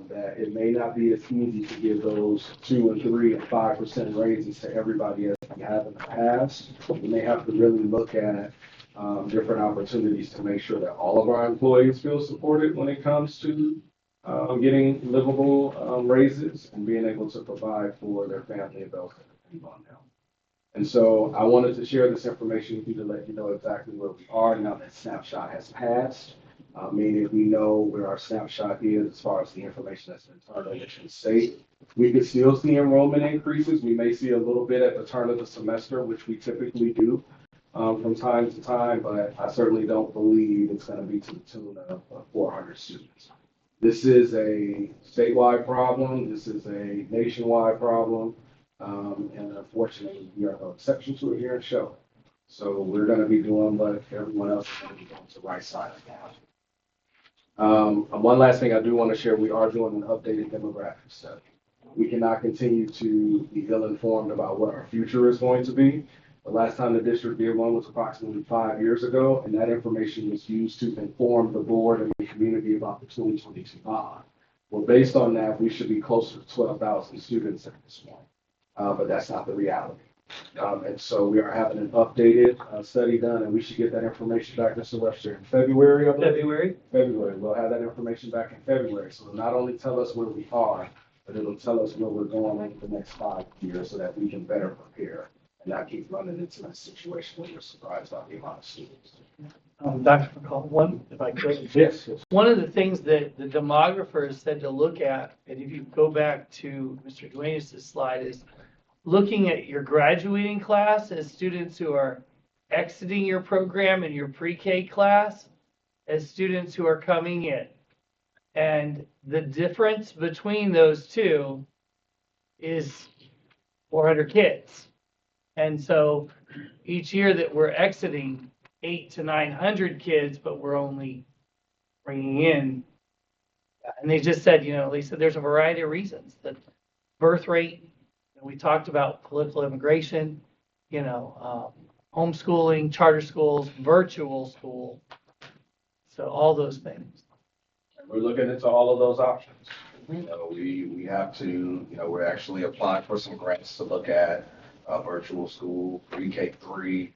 Speaker 12: that it may not be as easy to give those 2% and 3% and 5% raises to everybody as we have in the past. We may have to really look at different opportunities to make sure that all of our employees feel supported when it comes to getting livable raises and being able to provide for their family and those that depend on them. And so I wanted to share this information with you to let you know exactly where we are now that snapshot has passed, meaning we know where our snapshot is as far as the information that's been turned over to the state. We could still see enrollment increases. We may see a little bit at the turn of the semester, which we typically do from time to time, but I certainly don't believe it's going to be to the tune of 400 students. This is a statewide problem. This is a nationwide problem. And unfortunately, we are no exception to it here in Shelton. So we're going to be doing what everyone else is going to be doing to the right side of that. One last thing I do want to share, we are doing an updated demographic study. We cannot continue to be ill-informed about what our future is going to be. The last time the district did one was approximately 5 years ago, and that information was used to inform the board and the community about the 2022 bond. Well, based on that, we should be closer to 12,000 students at this point. But that's not the reality. And so we are having an updated study done, and we should get that information back, Mr. Webster, in February. February. We'll have that information back in February. So it'll not only tell us where we are, but it'll tell us where we're going in the next 5 years so that we can better prepare and not keep running into that situation where we're surprised by the amount of students.
Speaker 1: Dr. McCall, if I could.
Speaker 12: Yes.
Speaker 1: One of the things that the demographers said to look at, and if you go back to Mr. Duane's slide, is looking at your graduating class as students who are exiting your program in your pre-K class as students who are coming in. And the difference between those two is 400 kids. And so each year that we're exiting 800 to 900 kids, but we're only bringing in, and they just said, they said there's a variety of reasons. The birth rate, and we talked about political immigration, homeschooling, charter schools, virtual school. So all those things.
Speaker 12: We're looking into all of those options. We have to, we're actually applying for some grants to look at virtual school, pre-K3.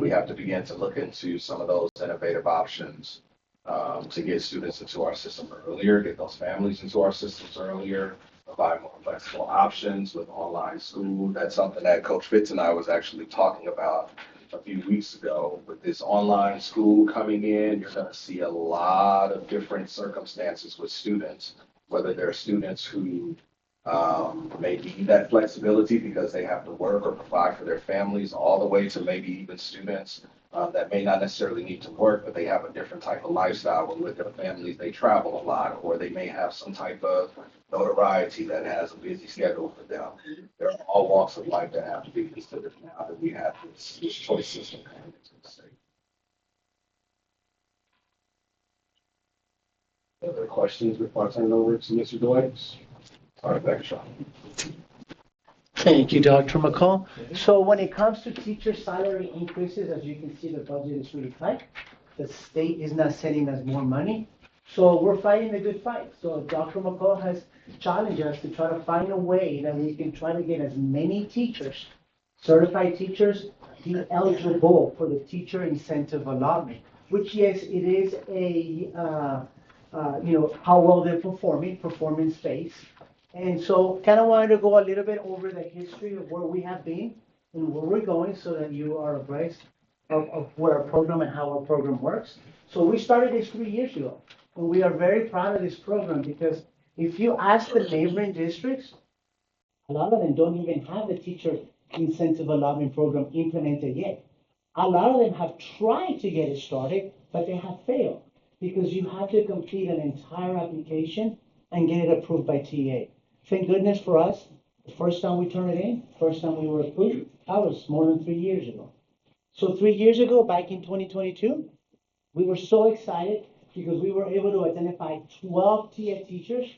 Speaker 12: We have to begin to look into some of those innovative options to get students into our system earlier, get those families into our systems earlier, provide more flexible options with online school. That's something that Coach Fitz and I was actually talking about a few weeks ago. With this online school coming in, you're going to see a lot of different circumstances with students, whether they're students who may need that flexibility because they have to work or provide for their families, all the way to maybe even students that may not necessarily need to work, but they have a different type of lifestyle. When with their families, they travel a lot, or they may have some type of notoriety that has a busy schedule for them. There are all walks of life that have to be considered now that we have this choice system coming into the state. Other questions before I turn it over to Mr. Dwight? All right, thanks, Sean.
Speaker 11: Thank you, Dr. McCall. So when it comes to teacher salary increases, as you can see, the budget is really tight. The state is not sending us more money. So we're fighting a good fight. So Dr. McCall has challenged us to try to find a way that we can try to get as many teachers, certified teachers, be eligible for the teacher incentive allotment, which yes, it is how well they're performing, performance-based. And so kind of wanted to go a little bit over the history of where we have been and where we're going so that you are abreast of where our program and how our program works. So we started this 3 years ago, and we are very proud of this program because if you ask the neighboring districts, a lot of them don't even have the teacher incentive allotment program implemented yet. A lot of them have tried to get it started, but they have failed because you have to complete an entire application and get it approved by TA. Thank goodness for us, the first time we turned it in, first time we were approved, that was more than 3 years ago. So 3 years ago, back in 2022, we were so excited because we were able to identify 12 TA teachers.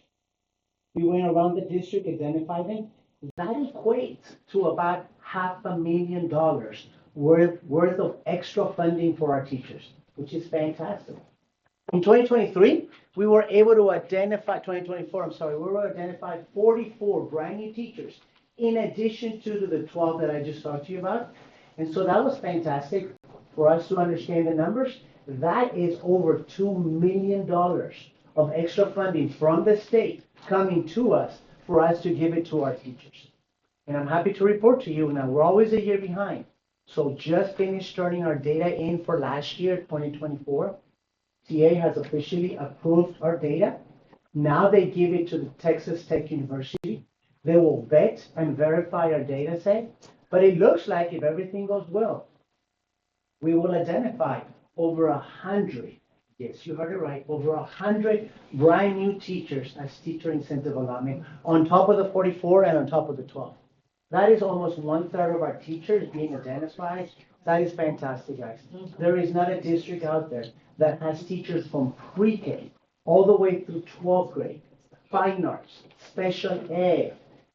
Speaker 11: We went around the district, identified them. That equates to about $500,000 worth of extra funding for our teachers, which is fantastic. In 2023, we were able to identify, 2024, I'm sorry, we were able to identify 44 brand new teachers in addition to the 12 that I just talked to you about. And so that was fantastic for us to understand the numbers. That is over $2 million of extra funding from the state coming to us for us to give it to our teachers. And I'm happy to report to you now, we're always a year behind. So just finished turning our data in for last year, 2024. TA has officially approved our data. Now they give it to the Texas Tech University. They will vet and verify our data set. But it looks like if everything goes well, we will identify over 100, yes, you heard it right, over 100 brand new teachers as teacher incentive allotment on top of the 44 and on top of the 12. That is almost 1/3 of our teachers being identified. That is fantastic, guys. There is not a district out there that has teachers from pre-K all the way through 12th grade, fine arts, special ed,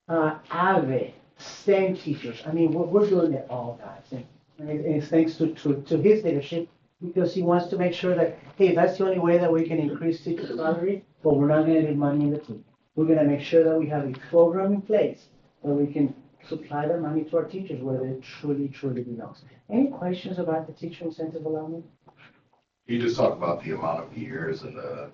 Speaker 11: AVE, STEM teachers. I mean, we're doing it all, guys. And it's thanks to his leadership because he wants to make sure that, hey, that's the only way that we can increase teacher salary, but we're not going to leave money in the team. We're going to make sure that we have a program in place where we can supply the money to our teachers where they truly, truly belongs. Any questions about the teacher incentive allowance?
Speaker 4: You just talk about the amount of years and the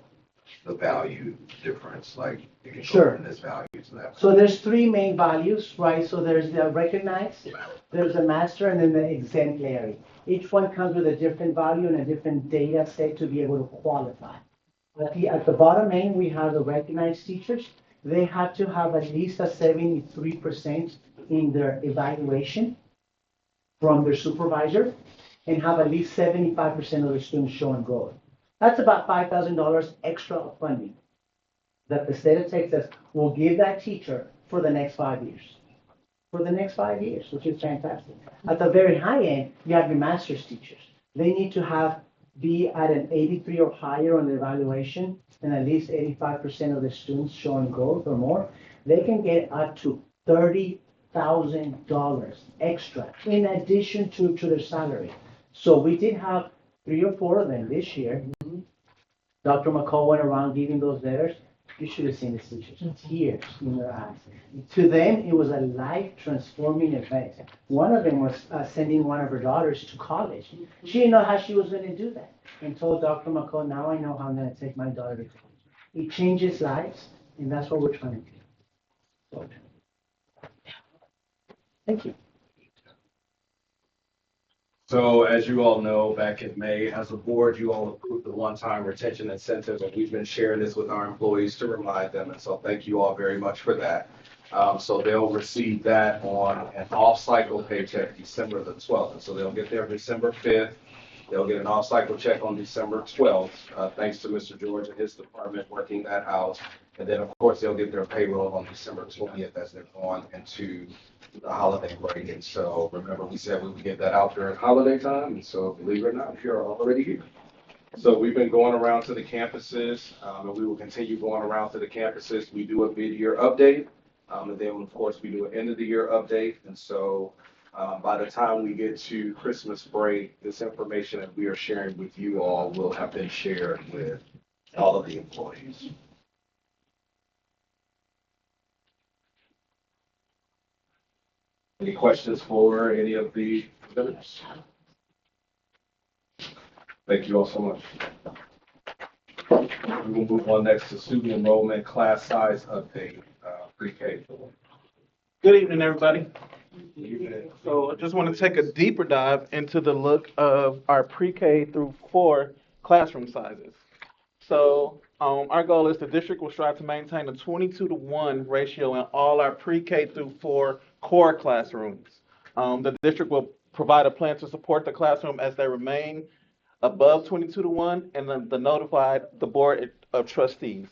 Speaker 4: value difference, like you can
Speaker 11: Sure.
Speaker 4: go from this value to that.
Speaker 11: So there's 3 main values, right? So there's the recognized, there's the master, and then the exemplary. Each one comes with a different value and a different data set to be able to qualify. At the bottom end, we have the recognized teachers. They have to have at least a 73% in their evaluation from their supervisor and have at least 75% of their students showing growth. That's about $5,000 extra funding that the state of Texas will give that teacher for the next 5 years. For the next 5 years, which is fantastic. At the very high end, you have your master's teachers. They need to be at an 83 or higher on the evaluation and at least 85% of the students showing growth or more. They can get up to $30,000 extra in addition to their salary. So we did have 3 or 4 of them this year. Dr. McCall went around giving those letters. You should have seen the teachers, tears in their eyes. To them, it was a life-transforming event. One of them was sending one of her daughters to college. She didn't know how she was going to do that and told Dr. McCall, now I know how I'm going to take my daughter to college. It changes lives, and that's what we're trying to do. So, thank you.
Speaker 12: So as you all know, back in May, as a board, you all approved the one-time retention incentive, and we've been sharing this with our employees to remind them, and so thank you all very much for that. So they'll receive that on an off-cycle paycheck December the 12th, and so they'll get their December 5th. They'll get an off-cycle check on December 12th, thanks to Mr. George and his department working that out. And then, of course, they'll get their payroll on December 20th as they're going into the holiday break. And so remember, we said we would get that out during holiday time. And so believe it or not, you're already here. So we've been going around to the campuses, and we will continue going around to the campuses. We do a mid-year update. And then, of course, we do an end of the year update. And so by the time we get to Christmas break, this information that we are sharing with you all will have been shared with all of the employees. Any questions for any of the visitors? Thank you all so much. We will move on next to student enrollment class size update, pre-K.
Speaker 13: Good evening, everybody. So I just want to take a deeper dive into the look of our pre-K through 4 classroom sizes. So our goal is the district will strive to maintain a 22-to-1 ratio in all our pre-K through 4 core classrooms. The district will provide a plan to support the classroom as they remain above 22-to-1 and then notified the board of trustees.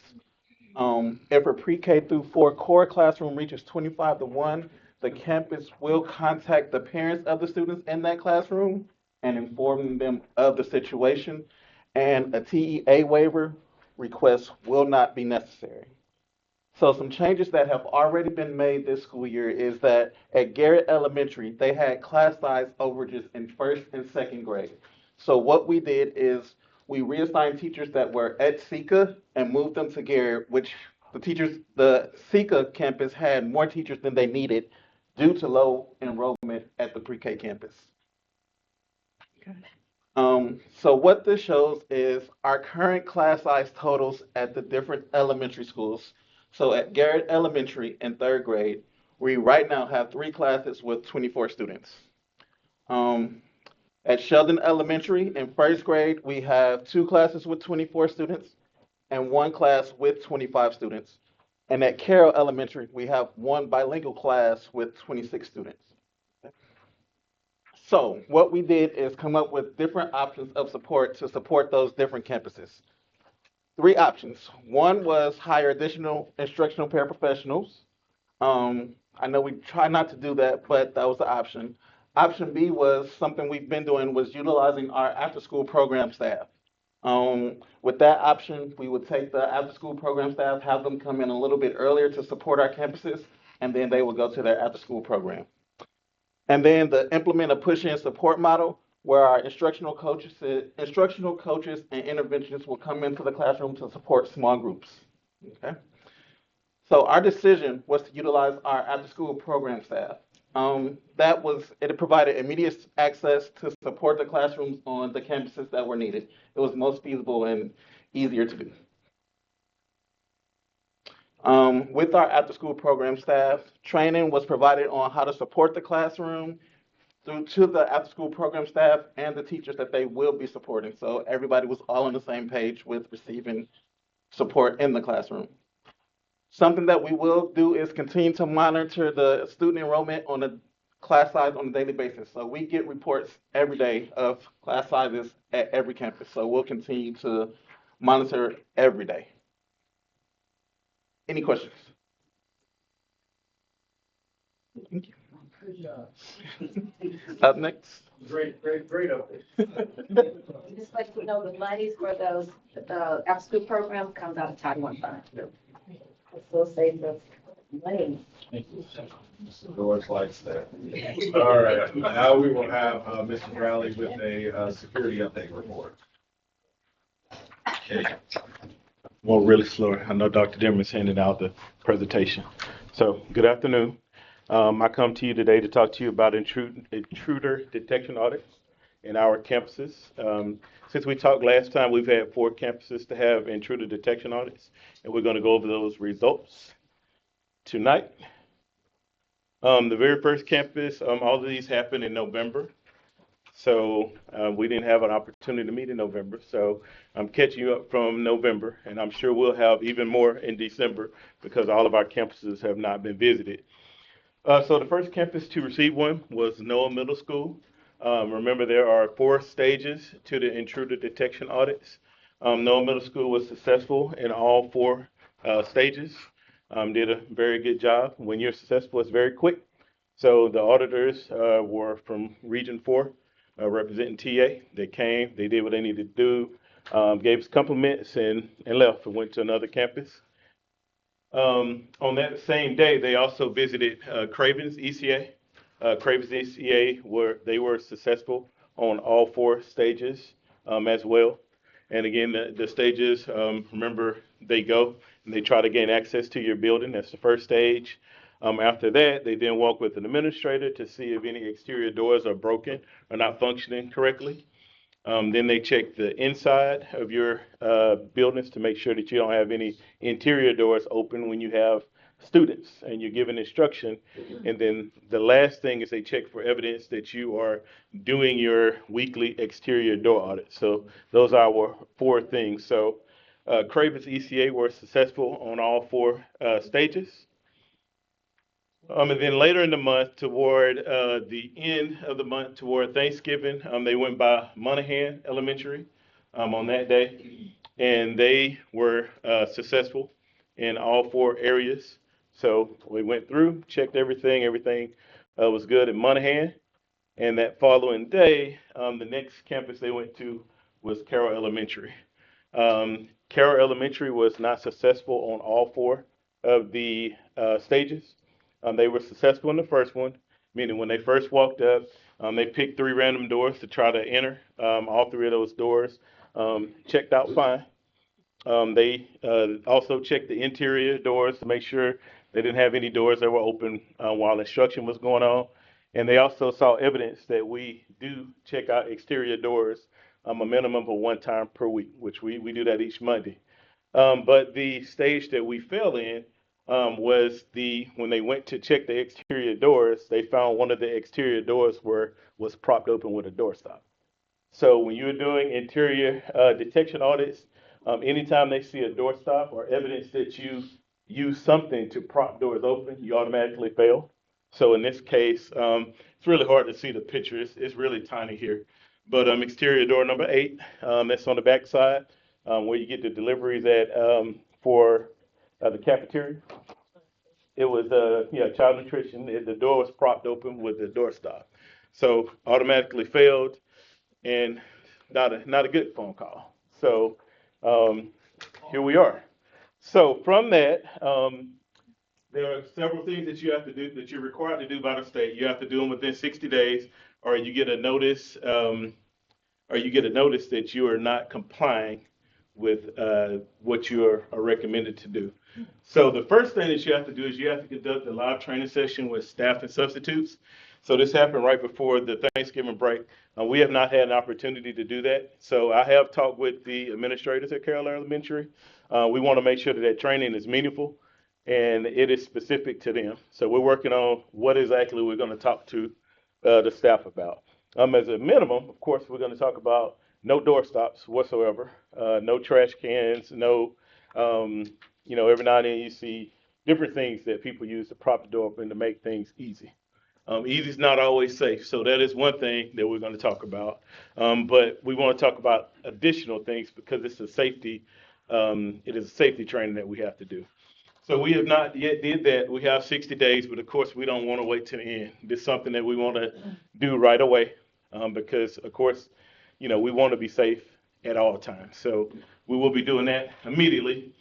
Speaker 13: If a pre-K through 4 core classroom reaches 25-to-1, the campus will contact the parents of the students in that classroom and inform them of the situation, and a TEA waiver request will not be necessary. So some changes that have already been made this school year is that at Garrett Elementary, they had class size overages in first and second grade. So what we did is we reassigned teachers that were at Sika and moved them to Garrett, which the Sika campus had more teachers than they needed due to low enrollment at the pre-K campus. So what this shows is our current class size totals at the different elementary schools. So at Garrett Elementary in third grade, we right now have 3 classes with 24 students. At Sheldon Elementary in first grade, we have 2 classes with 24 students and 1 class with 25 students. And at Carroll Elementary, we have 1 bilingual class with 26 students. So what we did is come up with different options of support to support those different campuses. 3 options. One was hire additional instructional paraprofessionals. I know we try not to do that, but that was the option. Option B was something we've been doing, was utilizing our after-school program staff. With that option, we would take the after-school program staff, have them come in a little bit earlier to support our campuses, and then they would go to their after-school program. And then implement a push-in support model where our instructional coaches and interventionists will come into the classroom to support small groups. Okay. So our decision was to utilize our after-school program staff. It provided immediate access to support the classrooms on the campuses that were needed. It was most feasible and easier to do. With our after-school program staff, training was provided on how to support the classroom to the after-school program staff and the teachers that they will be supporting. So everybody was all on the same page with receiving support in the classroom. Something that we will do is continue to monitor the student enrollment on a class size on a daily basis. So we get reports every day of class sizes at every campus. So we'll continue to monitor every day. Any questions? Thank you. Up next.
Speaker 3: Great update.
Speaker 2: Just like you know, the monies for those, after-school program comes out of Title I fund. So save the money.
Speaker 12: Mr. Doris likes that.
Speaker 3: All right, now we will have Mr. Rowley with a security update report.
Speaker 14: Okay. Well, really slow. I know Dr. Dimmer's handed out the presentation. So, good afternoon. I come to you today to talk to you about intruder detection audits in our campuses. Since we talked last time, we've had 4 campuses to have intruder detection audits, and we're going to go over those results tonight. The very first campus, all of these happened in November. So we didn't have an opportunity to meet in November. So I'm catching you up from November, and I'm sure we'll have even more in December because all of our campuses have not been visited. So the first campus to receive one was Noah Middle School. Remember, there are 4 stages to the intruder detection audits. Noah Middle School was successful in all 4 stages. Did a very good job. When you're successful, it's very quick. So the auditors were from Region 4, representing TA. They came, they did what they needed to do, gave us compliments and left and went to another campus. On that same day, they also visited Craven's ECA. Craven's ECA they were successful on all four stages as well. And again, the stages, remember, they go and they try to gain access to your building. That's the first stage. After that, they then walk with an administrator to see if any exterior doors are broken or not functioning correctly. Then they check the inside of your buildings to make sure that you don't have any interior doors open when you have students and you're given instruction. And then the last thing is they check for evidence that you are doing your weekly exterior door audit. So those are our four things. So Craven's ECA were successful on all four stages. And then later in the month, toward the end of the month, toward Thanksgiving, they went by Monahan Elementary on that day, and they were successful in all four areas. So we went through, checked everything. Everything was good at Monahan. And that following day, the next campus they went to was Carroll Elementary. Carroll Elementary was not successful on all four of the stages. They were successful in the first one, meaning when they first walked up, they picked three random doors to try to enter. All three of those doors checked out fine. They also checked the interior doors to make sure they didn't have any doors that were open while instruction was going on. And they also saw evidence that we do check out exterior doors a minimum of one time per week, which we do that each Monday. But the stage that we fell in was when they went to check the exterior doors, they found one of the exterior doors was propped open with a doorstop. So when you're doing interior detection audits, anytime they see a doorstop or evidence that you use something to prop doors open, you automatically fail. So in this case, it's really hard to see the picture. It's really tiny here. But exterior door number 8, that's on the back side where you get the deliveries at for the cafeteria. It was child nutrition. The door was propped open with the doorstop. So automatically failed and not a good phone call. So here we are. So from that, there are several things that you have to do that you're required to do by the state. You have to do them within 60 days, or you get a notice, that you are not complying with what you are recommended to do. So the first thing that you have to do is you have to conduct a live training session with staff and substitutes. So this happened right before the Thanksgiving break. We have not had an opportunity to do that. So I have talked with the administrators at Carroll Elementary. We want to make sure that that training is meaningful and it is specific to them. So we're working on what exactly we're going to talk to the staff about. As a minimum, of course, we're going to talk about no door stops whatsoever, no trash cans, no, every now and then you see different things that people use to prop the door open to make things easy. Easy is not always safe, so that is one thing that we're going to talk about. But we want to talk about additional things because it's it is a safety training that we have to do. So we have not yet did that. We have 60 days, but of course we don't want to wait to the end. This is something that we want to do right away because, of course, we want to be safe at all times. So we will be doing that immediately.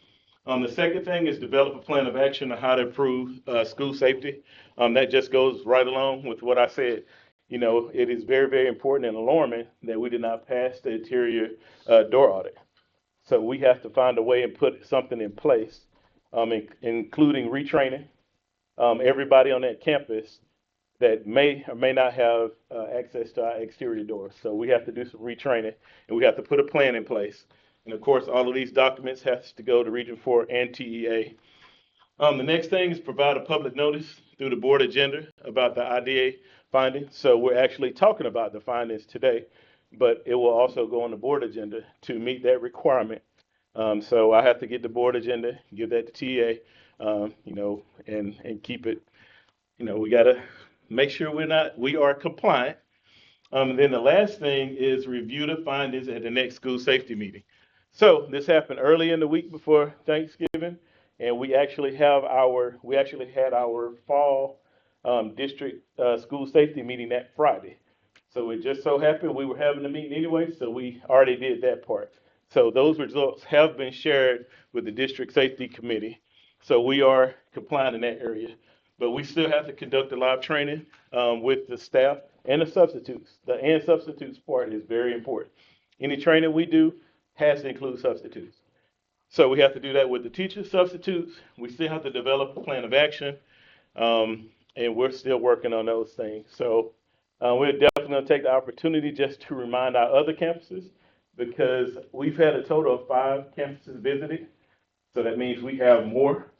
Speaker 14: The second thing is develop a plan of action on how to improve school safety. That just goes right along with what I said. It is very, very important and alarming that we did not pass the interior door audit. So we have to find a way and put something in place, including retraining everybody on that campus that may or may not have access to our exterior doors. So we have to do some retraining and we have to put a plan in place. And of course, all of these documents have to go to Region 4 and TEA. The next thing is provide a public notice through the board agenda about the IDA findings. So we're actually talking about the findings today, but it will also go on the board agenda to meet that requirement. So I have to get the board agenda, give that to TEA, and keep it. We got to make sure we are compliant. Then the last thing is review the findings at the next school safety meeting. So this happened early in the week before Thanksgiving, and we actually had our fall district school safety meeting that Friday. So it just so happened we were having a meeting anyway, so we already did that part. So those results have been shared with the district safety committee. So we are compliant in that area. But we still have to conduct a live training with the staff and the substitutes. The and substitutes part is very important. Any training we do has to include substitutes. So we have to do that with the teachers, substitutes. We still have to develop a plan of action, and we're still working on those things. So we're definitely going to take the opportunity just to remind our other campuses, because we've had a total of 5 campuses visited. So that means we have more,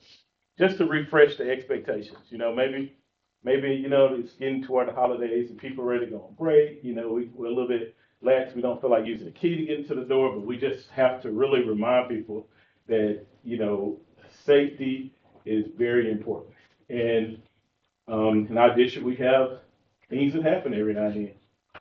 Speaker 14: just to refresh the expectations. Maybe it's getting toward the holidays and people are ready to go on break. We're a little bit lax. We don't feel like using the key to get into the door, but we just have to really remind people that, safety is very important. And in our district, we have things that happen every now and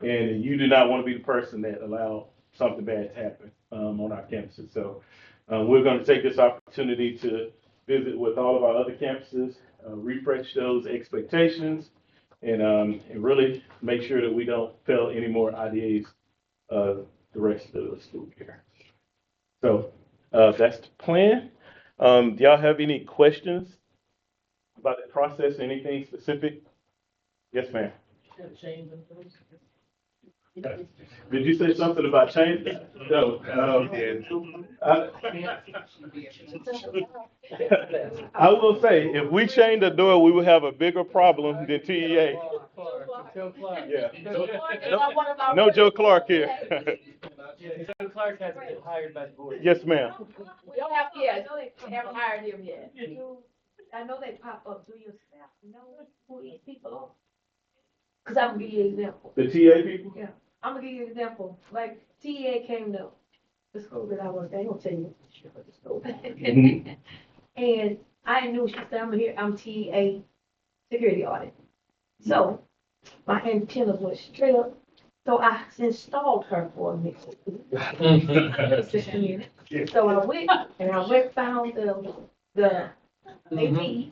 Speaker 14: then. And you do not want to be the person that allow something bad to happen on our campuses. So we're going to take this opportunity to visit with all of our other campuses, refresh those expectations, and really make sure that we don't fail any more IDAs the rest of the school year. So that's the plan. Do y'all have any questions about the process, anything specific? Yes, ma'am. Did you say something about change? No. I will say, if we change the door, we will have a bigger problem than TEA. Yeah. No Joe Clark here.
Speaker 1: Joe Clark hasn't been hired by the board.
Speaker 14: Yes, ma'am.
Speaker 2: We don't have, yeah, I know they haven't hired him yet. I know they pop up. Do your staff know who these people are? Cause I'm gonna give you an example.
Speaker 14: The TA people?
Speaker 2: Yeah, I'm gonna give you an example. Like TEA came to the school that I was. They ain't gonna tell you what the school. And I knew she said, I'm TEA security audit. So my antennas went straight up. So I installed her for a minute. So I went found the AP.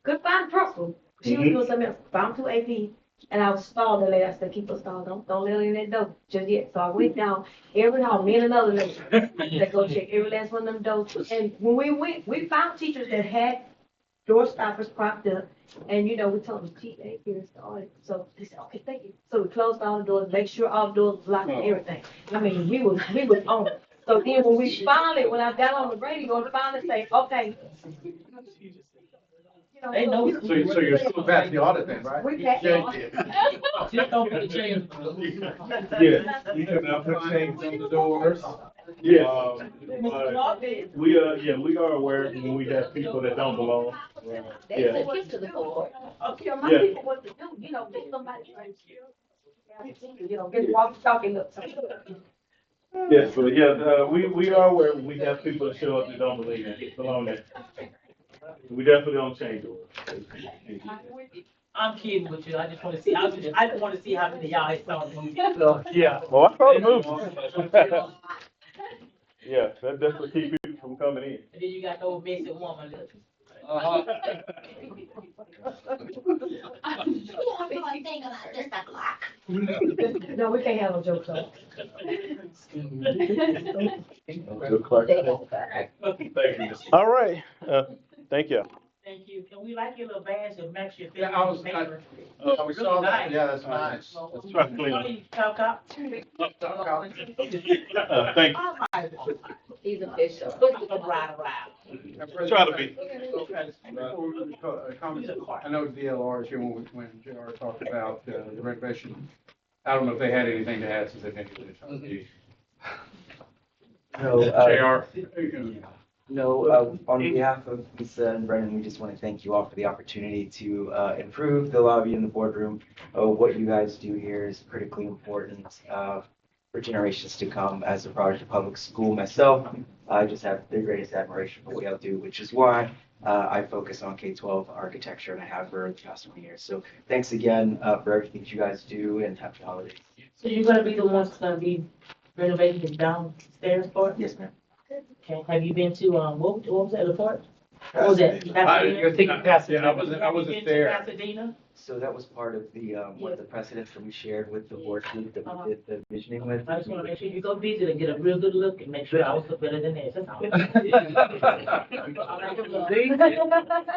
Speaker 2: Couldn't find the principal. She was doing something else. Found 2 AP. And I was stalled the lady. I said, keep her stalled. Don't let her in that door just yet. So I went down every hall, me and another lady, that go check every last one of them doors. And when we went, we found teachers that had door stoppers propped up. And we told them, TA, here's the audit. So they said, okay, thank you. So we closed all the doors, make sure all the doors were locked and everything. I mean, we was on it. So then when I got on the radio, we finally say, okay.
Speaker 1: They know.
Speaker 4: So you're still passed the audit then, right?
Speaker 2: We passed the audit.
Speaker 1: Just don't put the chains.
Speaker 14: Yeah.
Speaker 4: You can now put chains on the doors.
Speaker 14: Yeah. We are aware when we have people that don't belong.
Speaker 2: They said, get to the board. Okay, my people what to do, get somebody. Get walkie talkie up.
Speaker 14: Yes, but we are aware when we have people that show up that don't belong there. We definitely don't change it.
Speaker 1: I'm kidding with you. I just want to see. I just want to see how many of y'all saw the movie. So yeah.
Speaker 14: Well, I saw the movie. Yeah, that definitely keep people from coming in.
Speaker 1: And then you got the old messy woman.
Speaker 2: No, we can't have no jokes on.
Speaker 14: All right. Thank you.
Speaker 1: Thank you. Can we like your little badge that match your
Speaker 4: Yeah, we saw that. Yeah, that's nice.
Speaker 14: Let's try to clean up.
Speaker 1: Cop.
Speaker 14: Thank you.
Speaker 2: He's official.
Speaker 14: Try to be.
Speaker 4: I know DLR is here when JR talked about the renovation. I don't know if they had anything to add since they've been here.
Speaker 15: No,
Speaker 4: JR.
Speaker 15: No, on behalf of Lisa and Brendan, we just want to thank you all for the opportunity to improve the lobby and the boardroom. What you guys do here is critically important for generations to come. As a product of public school myself, I just have the greatest admiration for what y'all do, which is why I focus on K-12 architecture and I have for the past 20 years. So thanks again for everything that you guys do, and happy holidays.
Speaker 1: So you're gonna be the ones that's gonna be renovating the downstairs part?
Speaker 15: Yes, ma'am.
Speaker 1: Okay. Have you been to what was that, the part? What was that?
Speaker 4: I wasn't there.
Speaker 1: Pasadena?
Speaker 15: So that was part of the, one of the precedents that we shared with the board group that we did the visioning with.
Speaker 7: I just wanna make sure you go visit and get a real good look and make sure I was better than this, that's all.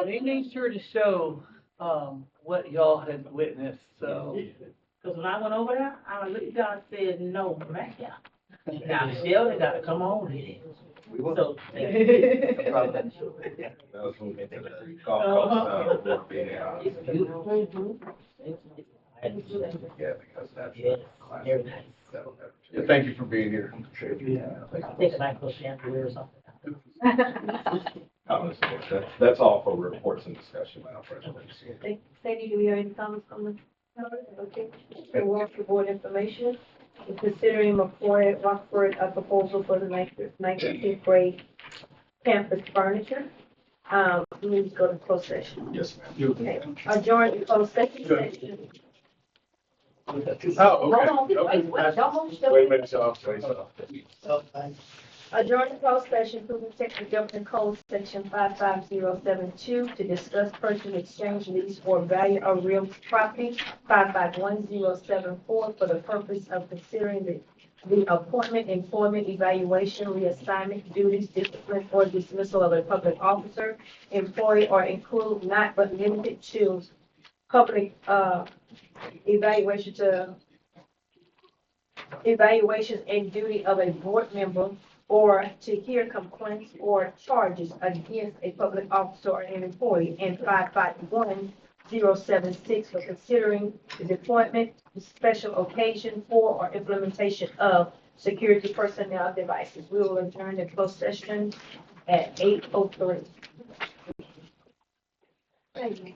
Speaker 1: They made sure to show, what y'all had witnessed, so.
Speaker 7: Cause when I went over there, I looked down and said, no, man, yeah. Now, Sheldon gotta come on with it.
Speaker 15: We will.
Speaker 7: So.
Speaker 15: No problem.
Speaker 4: Let's move into the golf course, board meeting.
Speaker 7: It's beautiful.
Speaker 4: Yeah, because that's.
Speaker 7: Yes, very nice.
Speaker 4: Yeah, thank you for being here.
Speaker 7: I think I might go shampoo or something.
Speaker 4: That's all for reports and discussion, Madam President.
Speaker 2: Sandy, do we have any comments from the? Okay, so we're for board information. We're considering McCoy Rockford a proposal for the 19th grade campus furniture. We need to go to closed session.
Speaker 4: Yes, ma'am.
Speaker 2: Okay, adjourn to closed session.
Speaker 4: Oh, okay.
Speaker 2: Hold on, wait, don't hold still.
Speaker 4: Wait a minute, y'all.
Speaker 2: Adjourn to closed session, approving Texas Government Code Section 55072 to discuss purchase, exchange, lease, or value of real property, 551074, for the purpose of considering the appointment, employment, evaluation, reassignment, duties, discipline, or dismissal of a public officer, employee, or include not but limited to public, evaluations and duty of a board member, or to hear complaints or charges against a public officer or an employee, and 551076 for considering the deployment, special occasion for, or implementation of security personnel devices. We will adjourn the closed session at 8:03. Thank you.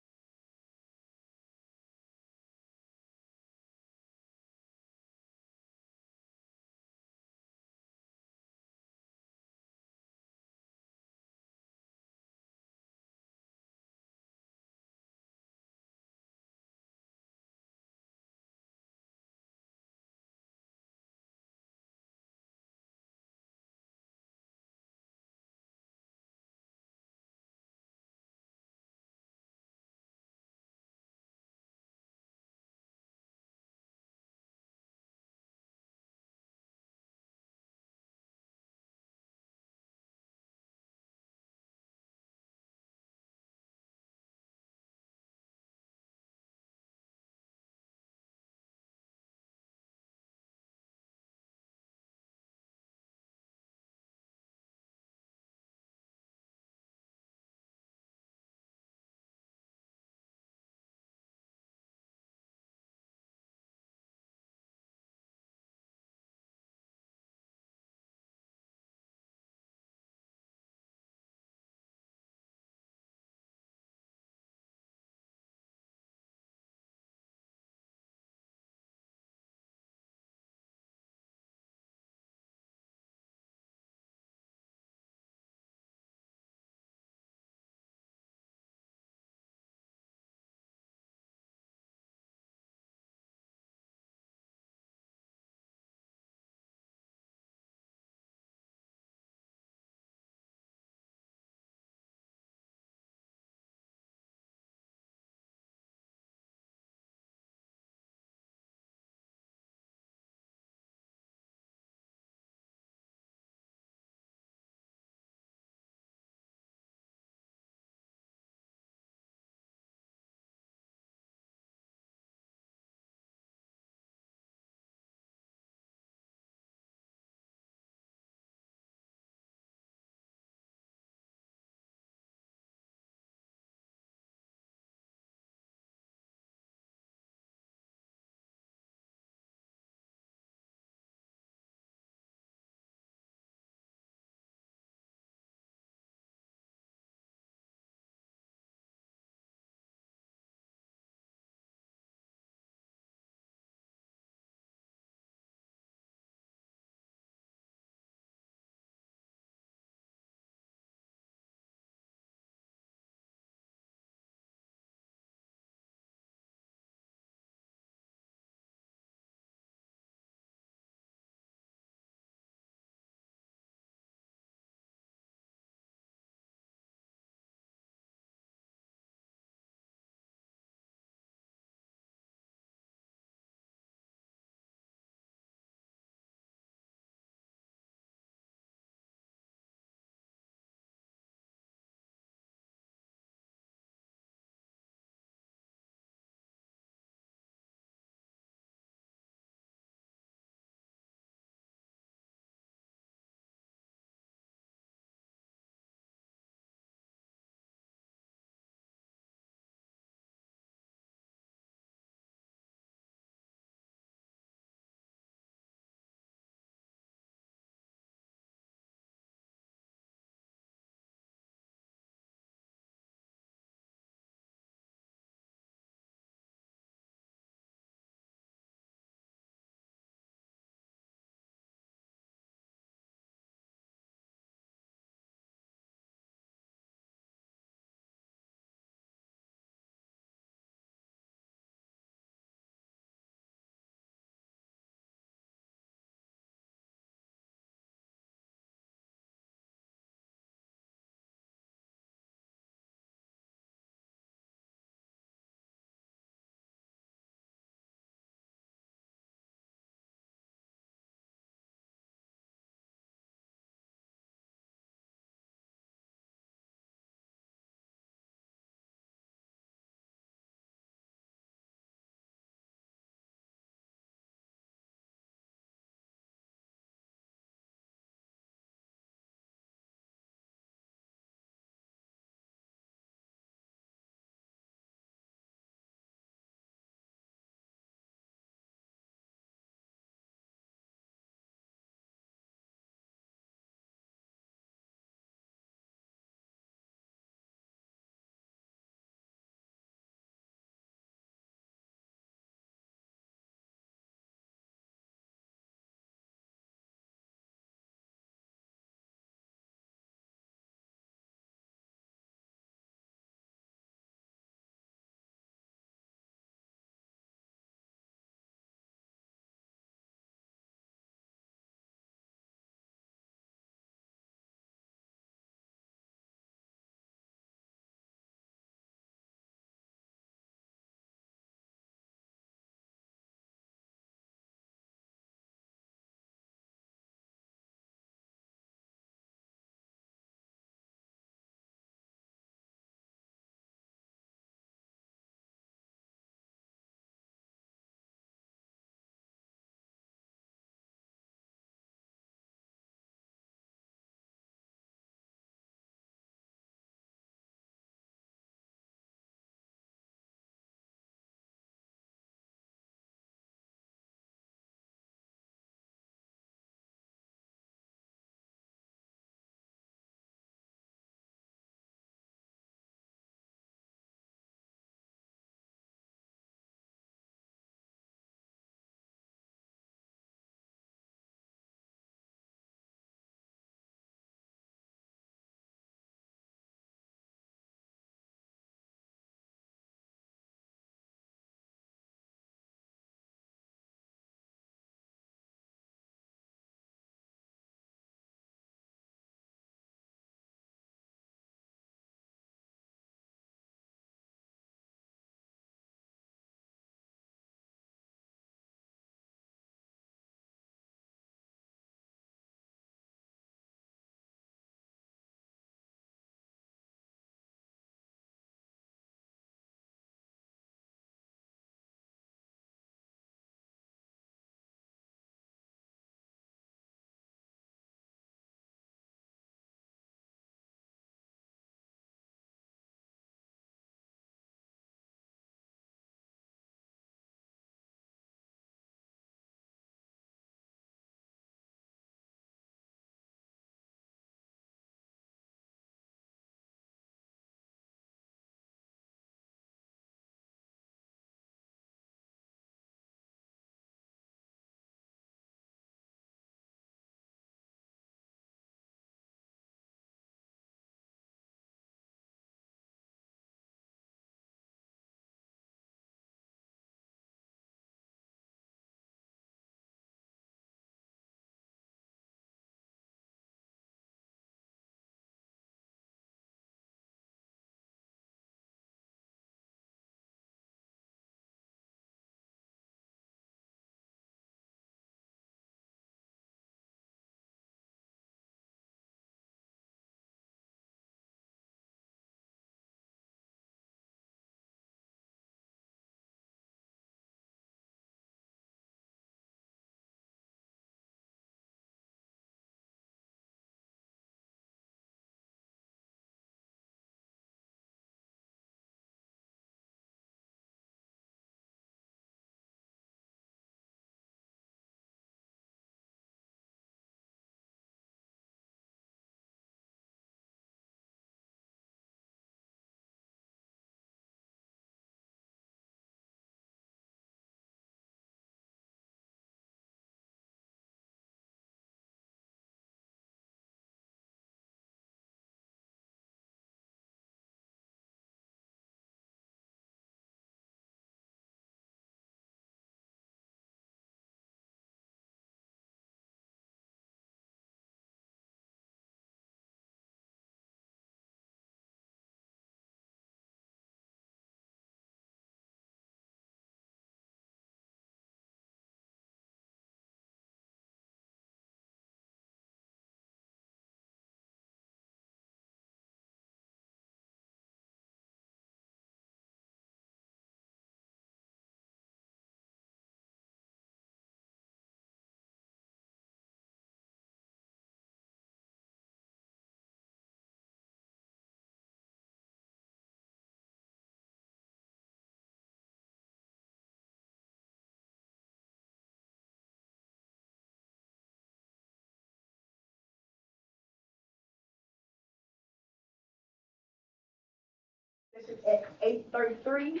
Speaker 2: at 8:33.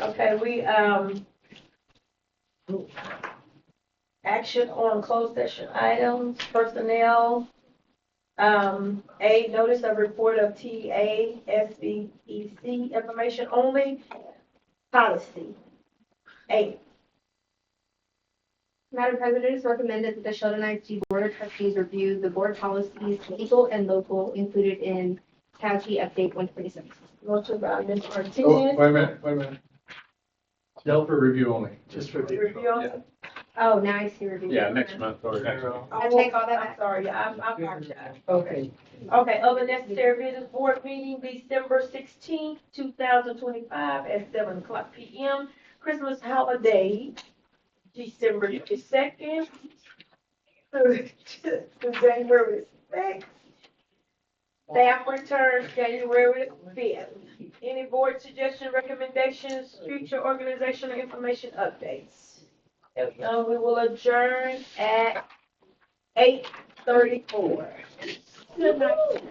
Speaker 2: Okay, action on closed session items, personnel. A, notice of report of TA, SBEC information only, policy. A,
Speaker 8: Madam President, it's recommended that the Sheldon ISD Board of Trustees review the board policies, legal and local, included in County Update 126.
Speaker 2: motion by Ms.
Speaker 4: Oh,
Speaker 2: Martinez.
Speaker 4: wait a minute. Still for review only. Just for
Speaker 2: Review on.
Speaker 3: Yeah.
Speaker 8: Oh, now I see review.
Speaker 3: Yeah, next month or next week.
Speaker 8: I take all that
Speaker 2: I'm
Speaker 8: back.
Speaker 2: sorry, I apologize.
Speaker 11: Okay.
Speaker 2: Okay, other necessary business, board meeting December 16th, 2025 at 7:00 PM. Christmas holiday, December 2nd to January 6th. Staff returns January 5th. Any board suggestion, recommendations, future organizational information updates? If none, we will adjourn at 8:34. Good night.